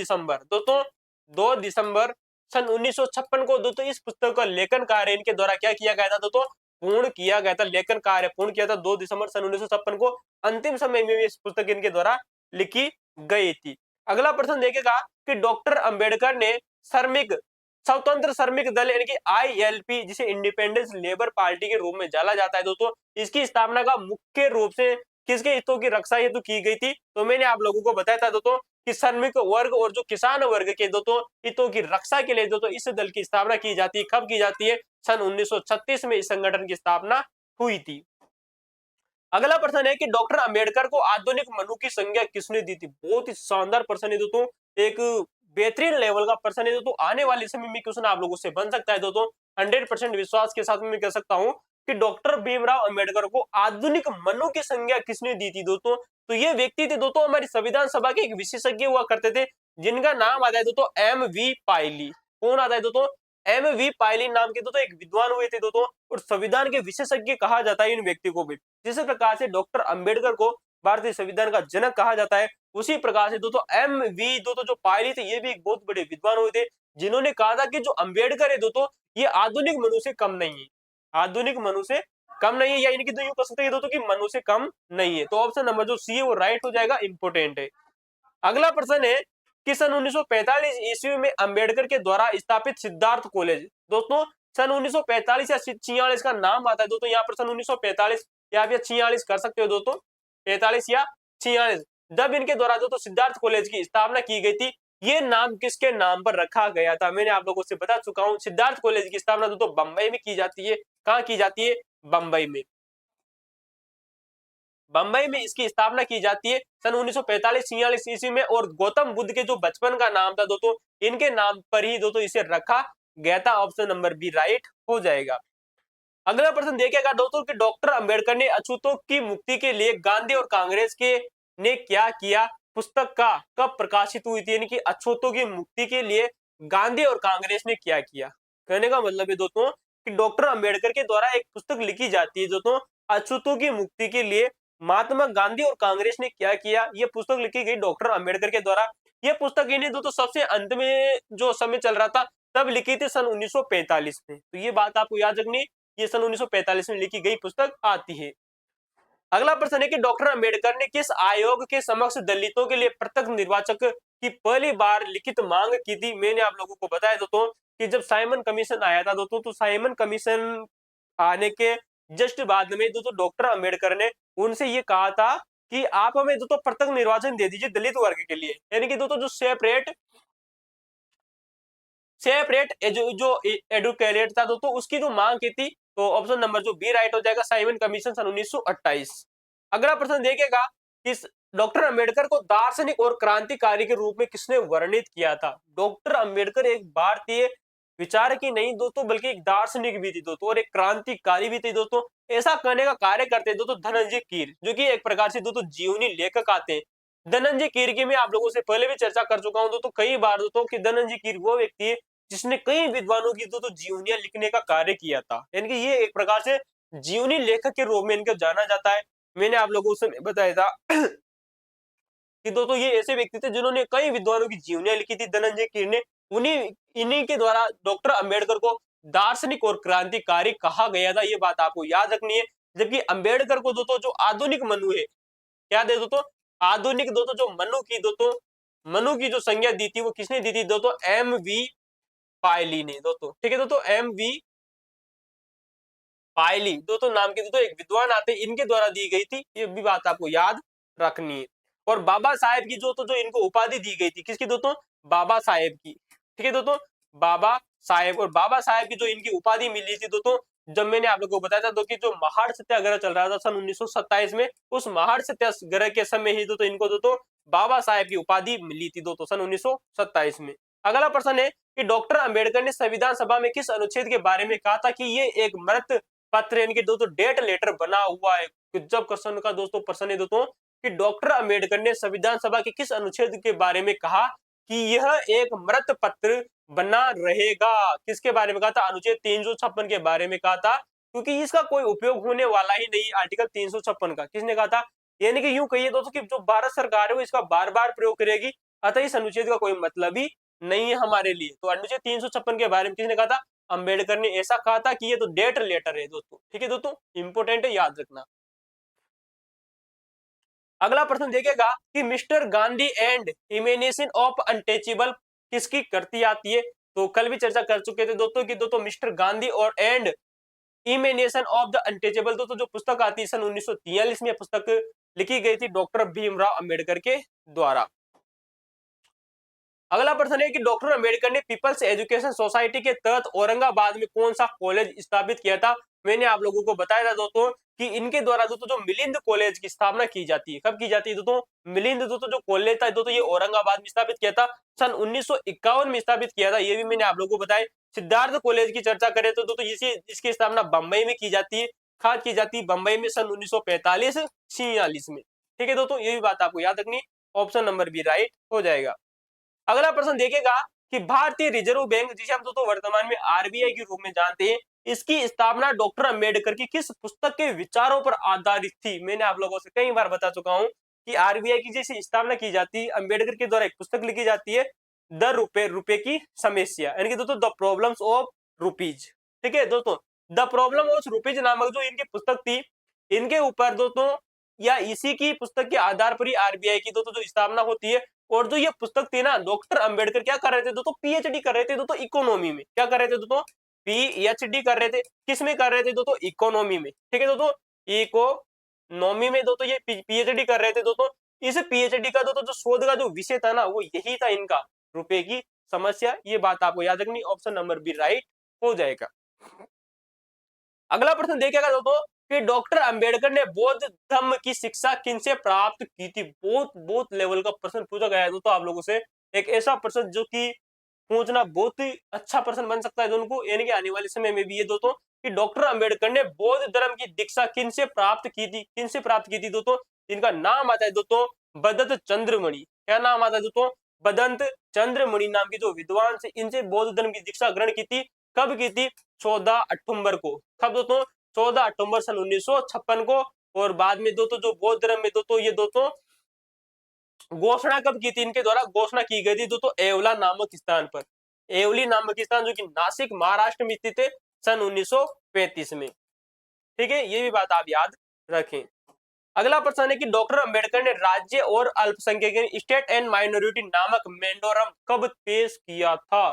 दिसंबर सन 1956 को दोस्तों इस पुस्तक का लेखन कार्य इनके द्वारा क्या किया गया था दोस्तों, पूर्ण किया गया था। लेखन कार्य पूर्ण किया था 2 दिसंबर सन 1956 को। अंतिम समय में इस पुस्तक इनके द्वारा लिखी गई थी। अगला प्रश्न देखेगा कि डॉक्टर अंबेडकर ने स्वतंत्र श्रमिक दल यानी कि आईएलपी जिसे इंडिपेंडेंस लेबर पार्टी के रूप में जाना जाता है दोस्तों, इसकी स्थापना का मुख्य रूप से किसके हितों की रक्षा हेतु की गई थी? तो मैंने आप लोगों को बताया था दोस्तों कि श्रमिक वर्ग और जो किसान वर्ग के दोस्तों हितों की रक्षा के लिए दोस्तों इस दल की स्थापना की जाती है। कब की जाती है? सन 1936 में इस संगठन की स्थापना हुई थी। अगला प्रश्न है कि डॉक्टर अंबेडकर को आधुनिक मनु की संज्ञा किसने दी थी? बहुत ही शानदार प्रश्न है दोस्तों, एक बेहतरीन लेवल का प्रश्न है दोस्तों। आने वाले समय में क्वेश्चन आप लोगों से बन सकता है दोस्तों। 100% विश्वास के साथ मैं कह सकता हूं कि डॉक्टर भीमराव अंबेडकर को आधुनिक मनु की संज्ञा किसने दी थी दोस्तों? तो ये व्यक्ति थे दोस्तों हमारी संविधान सभा के एक विशेषज्ञ हुआ करते थे, जिनका नाम आता है दोस्तों M.V. पायली। कौन आता है दोस्तों? M.V. पायली नाम के दोस्तों एक विद्वान हुए थे दोस्तों, और संविधान के विशेषज्ञ कहा जाता है इन व्यक्ति को भी। जिस प्रकार से डॉक्टर अंबेडकर को भारतीय संविधान का जनक कहा जाता है, उसी प्रकार से दोस्तों M.V. दोस्तों जो पायली थे ये भी एक बहुत बड़े विद्वान हुए थे, जिन्होंने कहा था कि जो अंबेडकर है दोस्तों ये आधुनिक मनु से कम नहीं है, आधुनिक मनु से कम नहीं है, या इनकी तो यूं कह सकते हैं दोस्तों कि मनु से कम नहीं है। तो ऑप्शन नंबर जो सी है वो राइट हो जाएगा, इंपोर्टेंट है। अगला प्रश्न है कि सन 1945 ईस्वी में अंबेडकर के द्वारा स्थापित सिद्धार्थ कॉलेज, दोस्तों सन 1945 या 46 का नाम आता है दोस्तों, यहाँ पर सन 1945 या आप 46 कर सकते हो दोस्तों, 45 या 46, जब इनके द्वारा दोस्तों सिद्धार्थ कॉलेज की स्थापना की गई थी। ये नाम किसके नाम पर रखा गया था? मैंने आप लोगों से बता चुका हूं, सिद्धार्थ कॉलेज की स्थापना दोस्तों बंबई में की जाती है। कहाँ की जाती है? बंबई में। बंबई में इसकी स्थापना की जाती है सन 1945-46 ईस्वी में, और गौतम बुद्ध के जो बचपन का नाम था दोस्तों इनके नाम पर ही दोस्तों इसे रखा गया था। ऑप्शन नंबर बी राइट हो जाएगा। अगला प्रश्न देखिएगा दोस्तों कि डॉक्टर अंबेडकर ने अछूतों की मुक्ति के लिए गांधी और कांग्रेस के ने क्या किया? पुस्तक का कब प्रकाशित हुई थी? यानी कि अछूतों की मुक्ति के लिए गांधी और कांग्रेस ने क्या किया? कहने का मतलब है दोस्तों कि डॉक्टर अंबेडकर के द्वारा एक पुस्तक लिखी जाती है दोस्तों, अछूतों की मुक्ति के लिए महात्मा गांधी और कांग्रेस ने क्या किया। ये पुस्तक लिखी गई डॉक्टर अंबेडकर के द्वारा। ये पुस्तक इन्हें दोस्तों सबसे अंत में जो समय चल रहा था तब लिखी थी सन 1945 में। तो ये बात आपको याद रखनी, ये सन 1945 में लिखी गई पुस्तक आती है। अगला प्रश्न है कि डॉक्टर अंबेडकर ने किस आयोग के समक्ष दलितों के लिए प्रत्यक्ष निर्वाचक की पहली बार लिखित मांग की थी? मैंने आप लोगों को बताया दोस्तों कि जब साइमन कमीशन आया था दोस्तों, तो साइमन कमीशन आने के जस्ट बाद में दोस्तों डॉक्टर अंबेडकर ने उनसे ये कहा था कि आप हमें दोस्तों प्रत्यक्ष निर्वाचन दे दीजिए दलित वर्ग के लिए, यानी कि दोस्तों जो सेपरेट जो एडुकेटेड था दोस्तों उसकी जो मांग की थी। तो ऑप्शन नंबर जो बी राइट हो जाएगा, साइमन कमीशन सन 1928। अगला प्रश्न देखिएगा, इस डॉक्टर अंबेडकर को दार्शनिक और क्रांतिकारी के रूप में किसने वर्णित किया था? डॉक्टर अंबेडकर एक भारतीय विचारक ही नहीं दोस्तों बल्कि एक दार्शनिक भी थी दोस्तों, और एक क्रांतिकारी भी थी दोस्तों। ऐसा करने का कार्य करते दोस्तों धनंजय कीर, जो कि एक प्रकार से दोस्तों जीवनी लेखक आते हैं। धनंजय कीर की मैं आप लोगों से पहले भी चर्चा कर चुका हूं दोस्तों कई बार दोस्तों कि धनंजय कीर वो व्यक्ति है जिसने कई विद्वानों की दोस्तों जीवनियां लिखने का कार्य किया था, यानी कि ये एक प्रकार से जीवनी लेखक के रूप में इनको जाना जाता है। मैंने आप लोगों से बताया था कि दोस्तों ये ऐसे व्यक्ति थे जिन्होंने कई विद्वानों की जीवनियां लिखी थी। धनंजय कीर ने इन्हीं के द्वारा डॉक्टर अंबेडकर को दार्शनिक और क्रांतिकारी कहा गया था, ये बात आपको याद रखनी है। जबकि अंबेडकर को दोस्तों जो आधुनिक मनु है, क्या दे दोस्तों आधुनिक दोस्तों जो मनु की जो संज्ञा दी थी वो किसने दी थी दोस्तों? M.V. पायली ने दोस्तों, ठीक है दोस्तों, M.V. पायली दोस्तों नाम के दोस्तों एक विद्वान आते इनके द्वारा दी गई थी, ये भी बात आपको याद रखनी है। और बाबा साहेब की जो इनको उपाधि दी गई थी, किसकी दोस्तों? बाबा साहेब की, ठीक है दोस्तों, बाबा साहेब। और बाबा साहेब की जो इनकी उपाधि मिली थी दोस्तों, जब मैंने आप लोगों को बताया था तो कि जो महाड़ सत्याग्रह चल रहा था सन 1927 में, उस महाड़ सत्याग्रह के समय ही दोस्तों इनको दोस्तों बाबा साहेब की उपाधि मिली थी दोस्तों सन 1927 में। अगला प्रश्न है कि डॉक्टर अंबेडकर ने संविधान सभा में किस अनुच्छेद के बारे में कहा था कि ये एक मृत पत्र यानी कि दोस्तों डेट लेटर बना हुआ है? जब क्वेश्चन का दोस्तों प्रश्न है दोस्तों कि डॉक्टर अंबेडकर ने संविधान सभा के किस अनुच्छेद के बारे में कहा कि यह एक मृत पत्र बना रहेगा? किसके बारे में कहा था? अनुच्छेद 356 के बारे में कहा था, क्योंकि इसका कोई उपयोग होने वाला ही नहीं आर्टिकल 356 का। किसने कहा था? यानी कि यूं कहिए दोस्तों कि जो भारत सरकार है वो इसका बार बार प्रयोग करेगी, अतः इस अनुच्छेद का कोई मतलब ही नहीं है हमारे लिए। तो अनुच्छेद 356 के बारे में किसने कहा था? अंबेडकर ने ऐसा कहा था कि ये तो डेट लेटर है दोस्तों, ठीक है दोस्तों, इंपोर्टेंट है, याद रखना। अगला प्रश्न देखिएगा कि mister Gandhi and emancipation of untouchable किसकी कृति आती है? तो कल भी चर्चा कर चुके थे दोस्तों कि दोस्तों मिस्टर गांधी और and emancipation of the untouchable दोस्तों जो पुस्तक आती है सन 1943 में पुस्तक लिखी गई थी डॉक्टर भीमराव अंबेडकर के द्वारा। अगला प्रश्न है कि डॉक्टर अंबेडकर ने पीपल्स एजुकेशन सोसाइटी के तहत औरंगाबाद में कौन सा कॉलेज स्थापित किया था। मैंने आप लोगों को बताया था दोस्तों कि इनके द्वारा दोस्तों जो मिलिंद कॉलेज की स्थापना की जाती है, कब की जाती है दोस्तों, मिलिंद दोस्तों जो कॉलेज था दोस्तों ये औरंगाबाद में स्थापित किया था, सन 1951 में स्थापित किया था, ये भी मैंने आप लोगों को बताया। सिद्धार्थ कॉलेज की चर्चा करें तो दोस्तों इसकी स्थापना बंबई में की जाती है, खास की जाती है बंबई में सन 1945-46 में। ठीक है दोस्तों, ये भी बात आपको याद रखनी। ऑप्शन नंबर बी राइट हो जाएगा। अगला प्रश्न देखिएगा कि भारतीय रिजर्व बैंक, जिसे हम दोस्तों वर्तमान में आरबीआई के रूप में जानते हैं, इसकी स्थापना डॉक्टर अंबेडकर की किस पुस्तक के विचारों पर आधारित थी। मैंने आप लोगों से कई बार बता चुका हूं कि आरबीआई की जैसी स्थापना की जाती है, अंबेडकर के द्वारा एक पुस्तक लिखी जाती है, द रुपए की समस्या, यानी कि दोस्तों द प्रॉब्लम्स ऑफ रुपीज। ठीक है दोस्तों, द प्रॉब्लम ऑफ रुपीज नामक जो इनकी पुस्तक थी, इनके ऊपर दोस्तों या इसी की पुस्तक के आधार पर ही आरबीआई की दोस्तों जो स्थापना होती है। और जो ये पुस्तक थी ना, डॉक्टर अंबेडकर क्या कर रहे थे दोस्तों, पीएचडी कर रहे थे दोस्तों इकोनॉमी में। क्या कर रहे थे दोस्तों, पीएचडी कर रहे थे, किस में कर रहे थे दोस्तों, इकोनॉमी में। ठीक है दोस्तों, इकोनॉमी में दोस्तों ये पीएचडी कर रहे थे दोस्तों। इस पीएचडी का दोस्तों जो शोध का जो विषय था ना, वो यही था इनका, रुपए की समस्या। ये बात आपको याद रखनी, ऑप्शन नंबर बी राइट हो जाएगा। अगला प्रश्न देखिएगा दोस्तों कि डॉक्टर अंबेडकर ने बौद्ध धर्म की शिक्षा किनसे प्राप्त की थी। बहुत बहुत लेवल का प्रश्न पूछा गया है दोस्तों आप लोगों से, एक ऐसा प्रश्न जो कि पूछना बहुत ही अच्छा प्रश्न बन सकता है दोनों को, यानी कि आने वाले समय में भी ये दोस्तों कि डॉक्टर अंबेडकर ने बौद्ध धर्म की दीक्षा किनसे प्राप्त की थी, किनसे प्राप्त की थी दोस्तों। इनका नाम आता है दोस्तों बदंत चंद्रमणि। क्या नाम आता है दोस्तों, बदंत चंद्रमणि नाम की जो विद्वान से, इनसे बौद्ध धर्म की दीक्षा ग्रहण की थी। कब की थी, 14 अक्टूबर को। कब दोस्तों, 14 अक्टूबर सन 1956 को। और बाद में दोस्तों जो बौद्ध धर्म में दोस्तों ये दोस्तों घोषणा कब की थी, इनके द्वारा घोषणा की गई थी दोस्तों एवला नामक स्थान पर, एवली नामक स्थान जो कि नासिक महाराष्ट्र में स्थित है, सन 1935 में। ठीक है, ये भी बात आप याद रखें। अगला प्रश्न है कि डॉक्टर अंबेडकर ने राज्य और अल्पसंख्यक स्टेट एंड माइनॉरिटी नामक मेमोरेंडम कब पेश किया था।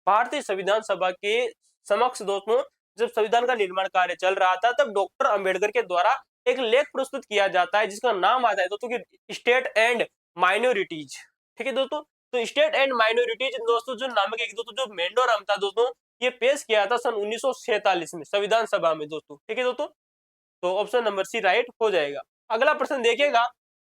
भारतीय संविधान सभा के समक्ष दोस्तों जब संविधान का निर्माण कार्य चल रहा था, तब डॉक्टर अंबेडकर के द्वारा एक लेख प्रस्तुत किया जाता है जिसका नाम आता है दोस्तों कि स्टेट एंड माइनॉरिटीज। ठीक है दोस्तों, तो स्टेट एंड माइनॉरिटीज दोस्तों जो नामक एक दोस्तों जो मेमोरेंडम था दोस्तों, ये पेश किया था सन 1947 में संविधान सभा में दोस्तों। ठीक है दोस्तों, तो ऑप्शन नंबर सी राइट हो जाएगा। अगला प्रश्न देखिएगा,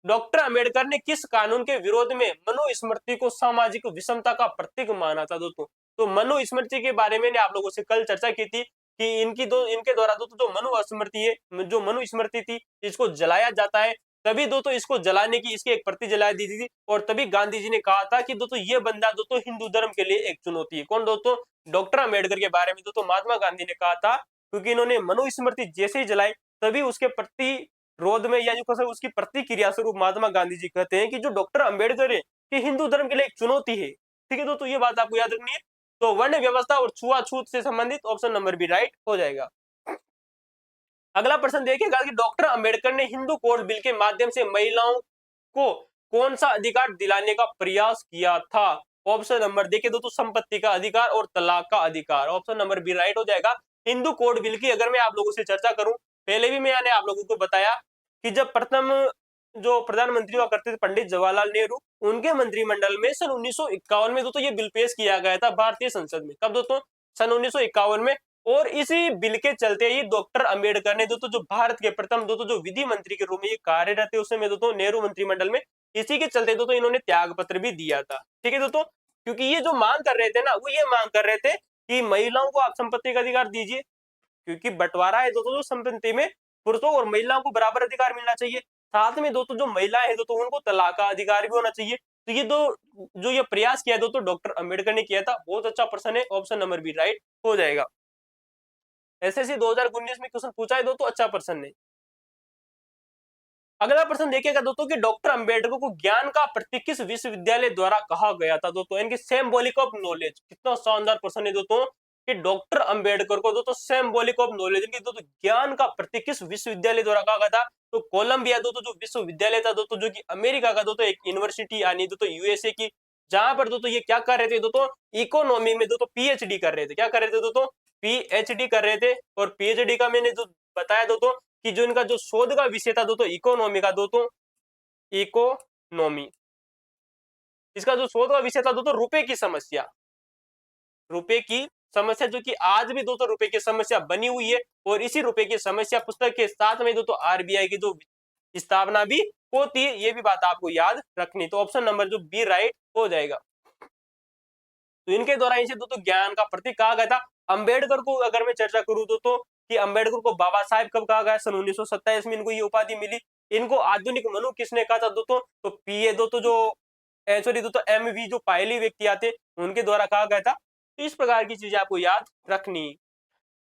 डॉक्टर अंबेडकर ने किस कानून के विरोध में मनुस्मृति को सामाजिक विषमता का प्रतीक माना था दोस्तों। तो मनुस्मृति के बारे में आप लोगों से कल चर्चा की थी कि इनके द्वारा दोस्तों जो मनुस्मृति है, जो मनुस्मृति थी, इसको जलाया जाता है। तभी दोस्तों इसको जलाने की इसकी एक प्रति जला दी थी और तभी गांधी जी ने कहा था कि दोस्तों ये बंदा दोस्तों हिंदू धर्म के लिए एक चुनौती है। कौन दोस्तों, डॉक्टर अंबेडकर के बारे में दोस्तों महात्मा गांधी ने कहा था, क्योंकि इन्होंने मनुस्मृति जैसे ही जलाई तभी उसके प्रति रोध में या जो उसकी प्रतिक्रिया स्वरूप महात्मा गांधी जी कहते हैं कि जो डॉक्टर अंबेडकर है कि हिंदू धर्म के लिए एक चुनौती है। ठीक है दोस्तों, ये बात आपको याद रखनी है। तो वर्ण व्यवस्था और छुआछूत से संबंधित ऑप्शन नंबर बी राइट हो जाएगा। अगला प्रश्न देखिएगा कि डॉक्टर अंबेडकर ने हिंदू कोड बिल के माध्यम से महिलाओं को कौन सा अधिकार दिलाने का प्रयास किया था। ऑप्शन नंबर देखिए दोस्तों संपत्ति का अधिकार और तलाक का अधिकार। ऑप्शन नंबर बी राइट हो जाएगा। हिंदू कोड बिल की अगर मैं आप लोगों से चर्चा करूं, पहले भी मैंने आप लोगों को बताया कि जब प्रथम जो प्रधानमंत्री हुआ करते थे पंडित जवाहरलाल नेहरू, उनके मंत्रिमंडल में सन 1951 में दोस्तों ये बिल पेश किया गया था भारतीय संसद में। कब दोस्तों, सन 1951 में। और इसी बिल के चलते ही डॉक्टर अंबेडकर ने दोस्तों जो भारत के प्रथम दोस्तों जो विधि मंत्री के रूप में ये कार्यरत थे, उस समय दोस्तों नेहरू मंत्रिमंडल में, इसी के चलते दोस्तों इन्होंने त्याग पत्र भी दिया था। ठीक है दोस्तों, क्योंकि ये जो मांग कर रहे थे ना, वो ये मांग कर रहे थे कि महिलाओं को आप संपत्ति का अधिकार दीजिए, क्योंकि बंटवारा है दोस्तों जो संपत्ति में पुरुषों और महिलाओं को बराबर अधिकार मिलना चाहिए। साथ में दोस्तों जो महिलाएं हैं दोस्तों उनको तलाक का अधिकार भी होना चाहिए। तो ये दो जो ये प्रयास किया दोस्तों डॉक्टर अंबेडकर ने किया था। बहुत अच्छा प्रश्न है, ऑप्शन नंबर बी राइट हो जाएगा। एसएससी 2019 में क्वेश्चन पूछा है दोस्तों, अच्छा प्रश्न है। अगला प्रश्न देखिएगा दोस्तों कि डॉक्टर अंबेडकर को ज्ञान का प्रतीक किस विश्वविद्यालय द्वारा कहा गया था दोस्तों, यानी कि सिंबॉलिक ऑफ नॉलेज। कितना शानदार प्रश्न है दोस्तों कि डॉक्टर अंबेडकर को दोस्तों सिंबॉलिक ऑफ नॉलेज, दोस्तों ज्ञान का प्रतीक किस विश्वविद्यालय द्वारा कहा गया था। तो कोलंबिया दोस्तों जो विश्वविद्यालय था दोस्तों, जो कि अमेरिका का दोस्तों एक यूनिवर्सिटी यानी दोस्तों यूएसए की, जहां पर दोस्तों ये क्या कर रहे थे दोस्तों, इकोनॉमी में दोस्तों पीएचडी कर रहे थे। क्या कर रहे थे दोस्तों, पीएचडी कर रहे थे। और पीएचडी का मैंने जो बताया दोस्तों कि जो इनका जो शोध का विषय था दोस्तों इकोनॉमी का दोस्तों, इकोनॉमी। इसका जो शोध का विषय था दोस्तों रुपए की समस्या, रुपए की समस्या, जो कि आज भी दोस्तों रुपए की समस्या बनी हुई है। और इसी रुपए की समस्या पुस्तक के साथ में दोस्तों आरबीआई की जो स्थापना भी होती है, ये भी बात आपको याद रखनी। तो ऑप्शन नंबर जो बी राइट हो जाएगा। तो इनके द्वारा इसे दोस्तों ज्ञान का प्रतीक कहा गया था। अंबेडकर को अगर मैं चर्चा करूं दोस्तों कि अंबेडकर को बाबा साहेब कब कहा गया, सन 1927 में इनको ये उपाधि मिली। इनको आधुनिक मनु किसने कहा था दोस्तों, तो पीए दोस्तों जो सॉरी दोस्तों एमवी जो पहली व्यक्ति आते उनके द्वारा कहा गया था। तो इस प्रकार की चीजें आपको याद रखनी।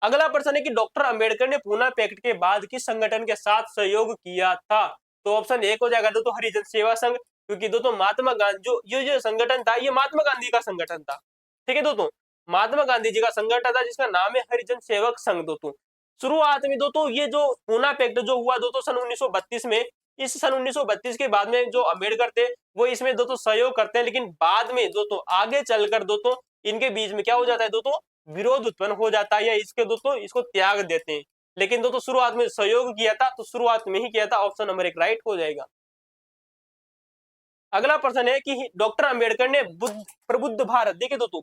अगला प्रश्न है कि डॉक्टर अंबेडकर ने पूना पैक्ट के बाद किस संगठन के साथ सहयोग किया था। तो ऑप्शन एक हो जाएगा दोस्तों हरिजन सेवा संघ, क्योंकि दोस्तों महात्मा गांधी जो ये जो संगठन था ये महात्मा गांधी का संगठन था। ठीक है दोस्तों, महात्मा गांधी जी का संगठन था जिसका नाम है हरिजन सेवक संघ। दोस्तों शुरुआत में दोस्तों ये जो पूना पैक्ट जो हुआ दोस्तों सन 1932 में, इस सन 1932 के बाद में जो अम्बेडकर थे वो इसमें दोस्तों सहयोग करते हैं, लेकिन बाद में दोस्तों आगे चलकर दोस्तों इनके बीच में क्या हो जाता है दोस्तों, विरोध उत्पन्न हो जाता है या इसके दोस्तों इसको त्याग देते हैं। लेकिन दोस्तों शुरुआत में सहयोग किया था, तो शुरुआत में ही किया था। ऑप्शन नंबर एक राइट हो जाएगा। अगला प्रश्न है कि डॉक्टर अंबेडकर ने प्रबुद्ध भारत, देखिए दोस्तों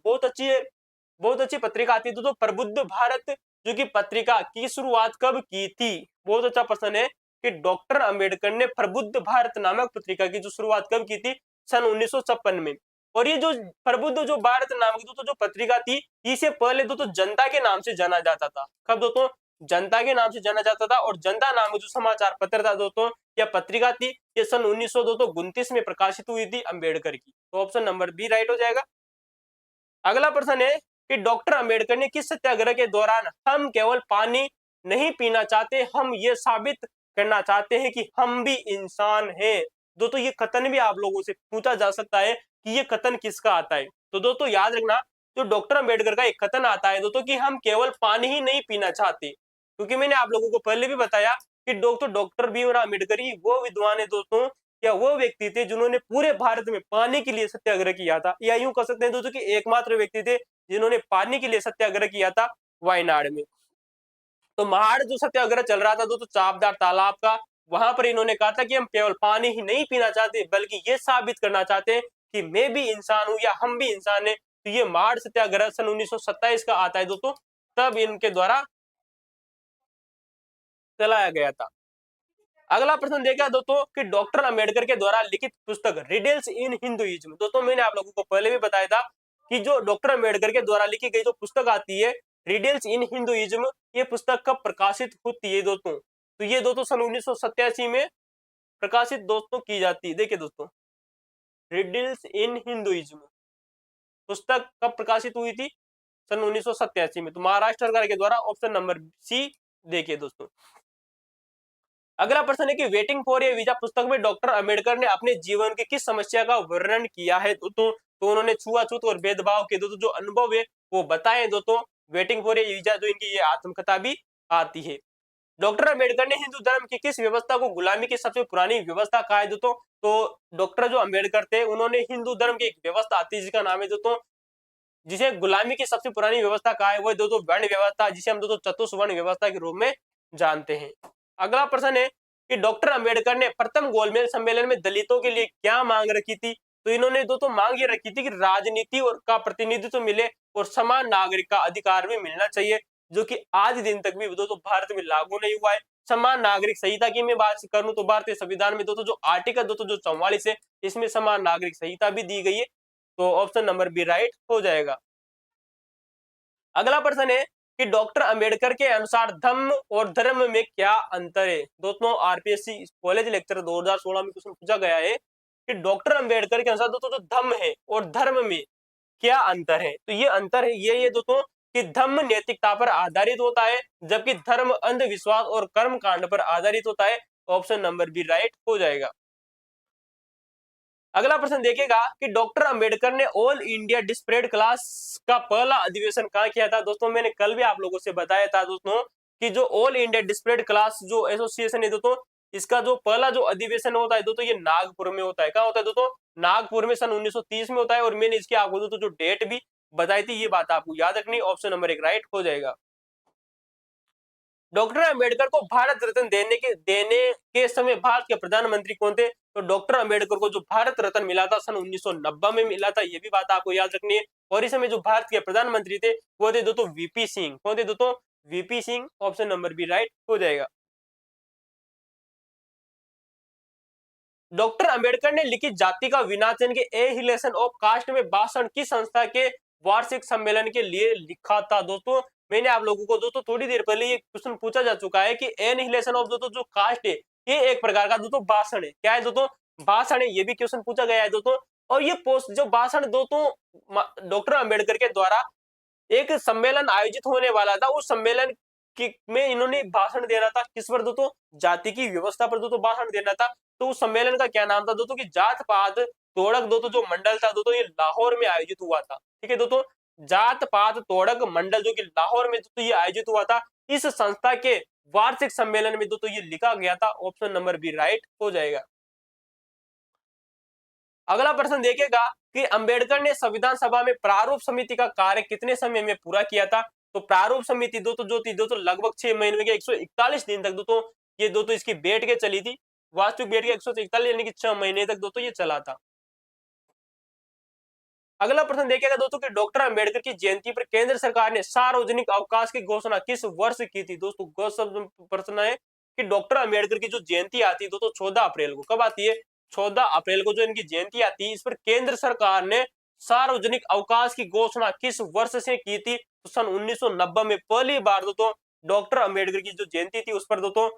बहुत अच्छी पत्रिका आती है दोस्तों प्रबुद्ध भारत, जो कि पत्रिका की शुरुआत कब की थी। बहुत अच्छा प्रश्न है कि डॉक्टर अंबेडकर ने प्रबुद्ध भारत नामक पत्रिका की जो शुरुआत कब की थी, सन 1956 में। और ये जो प्रबुद्ध जो भारत नाम की दोस्तों जो पत्रिका थी, इसे पहले दोस्तों जनता के नाम से जाना जाता था। कब दोस्तों, जनता के नाम से जाना जाता था। और जनता नाम का जो समाचार पत्र था दोस्तों या पत्रिका थी, ये सन 1929 में प्रकाशित हुई थी अंबेडकर की। तो ऑप्शन नंबर बी राइट हो जाएगा। अगला प्रश्न है कि डॉक्टर अंबेडकर ने किस सत्याग्रह के दौरान हम केवल पानी नहीं पीना चाहते, हम ये साबित करना चाहते हैं कि हम भी इंसान हैं। दोस्तों ये कथन भी आप लोगों से पूछा जा सकता है कि ये कथन किसका आता है। तो दोस्तों याद रखना, जो डॉक्टर अंबेडकर का एक कथन आता है दोस्तों कि हम केवल पानी ही नहीं पीना चाहते, क्योंकि मैंने आप लोगों को पहले भी बताया कि डॉक्टर भीमराव अम्बेडकर ही वो विद्वान है दोस्तों, या वो व्यक्ति थे जिन्होंने पूरे भारत में पानी के लिए सत्याग्रह किया था, या यूं कह सकते हैं दोस्तों कि एकमात्र व्यक्ति थे जिन्होंने पानी के लिए सत्याग्रह किया था वायनाड में। तो महाड़ जो सत्याग्रह चल रहा था दोस्तों चापदार तालाब का, वहां पर इन्होंने कहा था कि हम केवल पानी ही नहीं पीना चाहते बल्कि ये साबित करना चाहते हैं कि मैं भी इंसान हूं या हम भी इंसान हैं। तो ये महाड़ सत्याग्रह सन 1927 का आता है दोस्तों, तब इनके द्वारा चलाया गया था। अगला प्रश्न देखा दोस्तों कि डॉक्टर अंबेडकर के द्वारा लिखित पुस्तक रिडल्स इन हिंदुइज्म। दोस्तों मैंने आप लोगों को पहले भी बताया था कि जो डॉक्टर अंबेडकर के द्वारा लिखी गई जो पुस्तक आती है रिडल्स इन हिंदुइज्म, ये पुस्तक कब प्रकाशित होती है दोस्तों, तो ये दोस्तों सन 1987 में प्रकाशित दोस्तों की जाती है। देखिए दोस्तों रिडल्स इन हिंदुइज्म पुस्तक कब प्रकाशित हुई थी, सन 1987 में। तो महाराष्ट्र सरकार के द्वारा। ऑप्शन नंबर सी देखिए दोस्तों। अगला प्रश्न है कि वेटिंग फॉर ए वीजा पुस्तक में डॉक्टर अंबेडकर ने अपने जीवन की किस समस्या का वर्णन किया है दोस्तों, तो उन्होंने छुआछूत और भेदभाव के दोस्तों जो अनुभव है वो बताए दोस्तों। वेटिंग फॉर ए वीजा जो इनकी ये आत्मकथा भी आती है। डॉक्टर अंबेडकर ने हिंदू धर्म की किस व्यवस्था को गुलामी की सबसे पुरानी व्यवस्था कहा है दोस्तों, तो डॉक्टर जो अंबेडकर थे उन्होंने हिंदू धर्म की एक व्यवस्था आती है जिसका नाम है दोस्तों, जिसे गुलामी की सबसे पुरानी व्यवस्था कहा है, वो दोस्तों वर्ण व्यवस्था, जिसे हम दोस्तों चतुष्वर्ण व्यवस्था के रूप में जानते हैं। अगला प्रश्न है कि डॉक्टर अंबेडकर ने प्रथम गोलमेज सम्मेलन में दलितों के लिए क्या मांग रखी थी, तो इन्होंने दोस्तों मांग ये रखी थी कि राजनीति और का प्रतिनिधित्व मिले और समान नागरिक का अधिकार भी मिलना चाहिए, जो कि आज दिन तक भी दोस्तों भारत में लागू नहीं हुआ है। समान नागरिक संहिता की मैं बात करूं तो भारतीय संविधान में दोस्तों जो आर्टिकल दोस्तों जो 44 है इसमें समान नागरिक संहिता भी दी गई है। तो ऑप्शन नंबर बी राइट हो जाएगा। अगला प्रश्न है कि डॉक्टर अंबेडकर के अनुसार धम्म और धर्म में क्या अंतर है। दोस्तों आरपीएससी कॉलेज लेक्चर 2016 में क्वेश्चन पूछा गया है कि डॉक्टर अंबेडकर के अनुसार दोस्तों जो धम्म है और धर्म में क्या अंतर है। तो ये अंतर है ये दोस्तों कि धम्म नैतिकता पर आधारित होता है, जबकि धर्म अंधविश्वास और कर्म कांड पर आधारित होता है। ऑप्शन नंबर बी राइट हो जाएगा। अगला प्रश्न देखिएगा कि डॉक्टर अंबेडकर ने ऑल इंडिया डिस्परेट क्लास का पहला अधिवेशन कहाँ किया था। दोस्तों मैंने कल भी आप लोगों से बताया था दोस्तों कि जो ऑल इंडिया डिस्परेट क्लास जो एसोसिएशन है दोस्तों, इसका जो पहला जो अधिवेशन होता है दोस्तों ये नागपुर में होता है। कहाँ होता है दोस्तों, नागपुर में सन 1930 में होता है। और मैंने इसकी आपको दोस्तों जो डेट भी बताई थी, ये बात आपको याद रखनी। ऑप्शन नंबर एक राइट हो जाएगा। डॉक्टर अंबेडकर को भारत रत्न देने के समय भारत के प्रधानमंत्री कौन थे? तो डॉक्टर अंबेडकर को जो भारत रत्न मिला था सन 1990 में मिला था, ये भी बात आपको याद रखनी है। और इस समय जो भारत के प्रधानमंत्री थे वो थे दोस्तों वीपी सिंह। कौन थे दोस्तों? VP Singh. Option number B right हो जाएगा। डॉक्टर अंबेडकर ने लिखित जाति का विनाशन के एहिलेशन ऑफ कास्ट में भाषण किस संस्था के वार्षिक सम्मेलन के लिए लिखा था? दोस्तों मैंने आप लोगों को दोस्तों थोड़ी देर पहले ये क्वेश्चन पूछा जा चुका है कि एनिहिलेशन ऑफ दोस्तों जो कास्ट है ये एक प्रकार का दोस्तों भाषण है। क्या है दोस्तों? भाषण है। ये भी क्वेश्चन पूछा गया है दोस्तों। और ये पोस्ट जो भाषण दोस्तों डॉक्टर अंबेडकर के द्वारा एक सम्मेलन आयोजित होने वाला था, उस सम्मेलन में इन्होंने भाषण देना था। किस पर दोस्तों? जाति की व्यवस्था पर दोस्तों भाषण देना था। तो उस सम्मेलन का क्या नाम था दोस्तों? कि जात पात तोड़क दोस्तों जो मंडल था दोस्तों ये लाहौर में आयोजित हुआ था। ठीक है दोस्तों, जात पात तोड़क मंडल जो कि लाहौर में दोस्तों ये आयोजित हुआ था। इस संस्था के वार्षिक सम्मेलन में दोस्तों ये लिखा गया था। ऑप्शन नंबर बी राइट हो जाएगा। अगला प्रश्न देखिएगा कि अंबेडकर ने संविधान सभा में प्रारूप समिति का कार्य कितने समय में पूरा किया था? तो प्रारूप समिति दोस्तों जो थी दोस्तों लगभग 6 महीने के 141 दिन तक दोस्तों ये दोस्तों इसकी बैठ के चली थी। वास्तविक बैठ के 141 यानी कि 6 महीने तक दोस्तों ये चला था। अगला प्रश्न देखिएगा दोस्तों कि डॉक्टर अंबेडकर की जयंती पर केंद्र सरकार ने सार्वजनिक अवकाश की घोषणा किस वर्ष की थी? दोस्तों प्रश्न है कि डॉक्टर अंबेडकर की जो जयंती आती है दोस्तों 14 अप्रैल को। कब आती है? 14 अप्रैल को जो इनकी जयंती आती है, इस पर केंद्र सरकार ने सार्वजनिक अवकाश की घोषणा किस वर्ष से की थी? तो सन 1990 में पहली बार दोस्तों डॉक्टर अंबेडकर की जो जयंती थी उस पर दोस्तों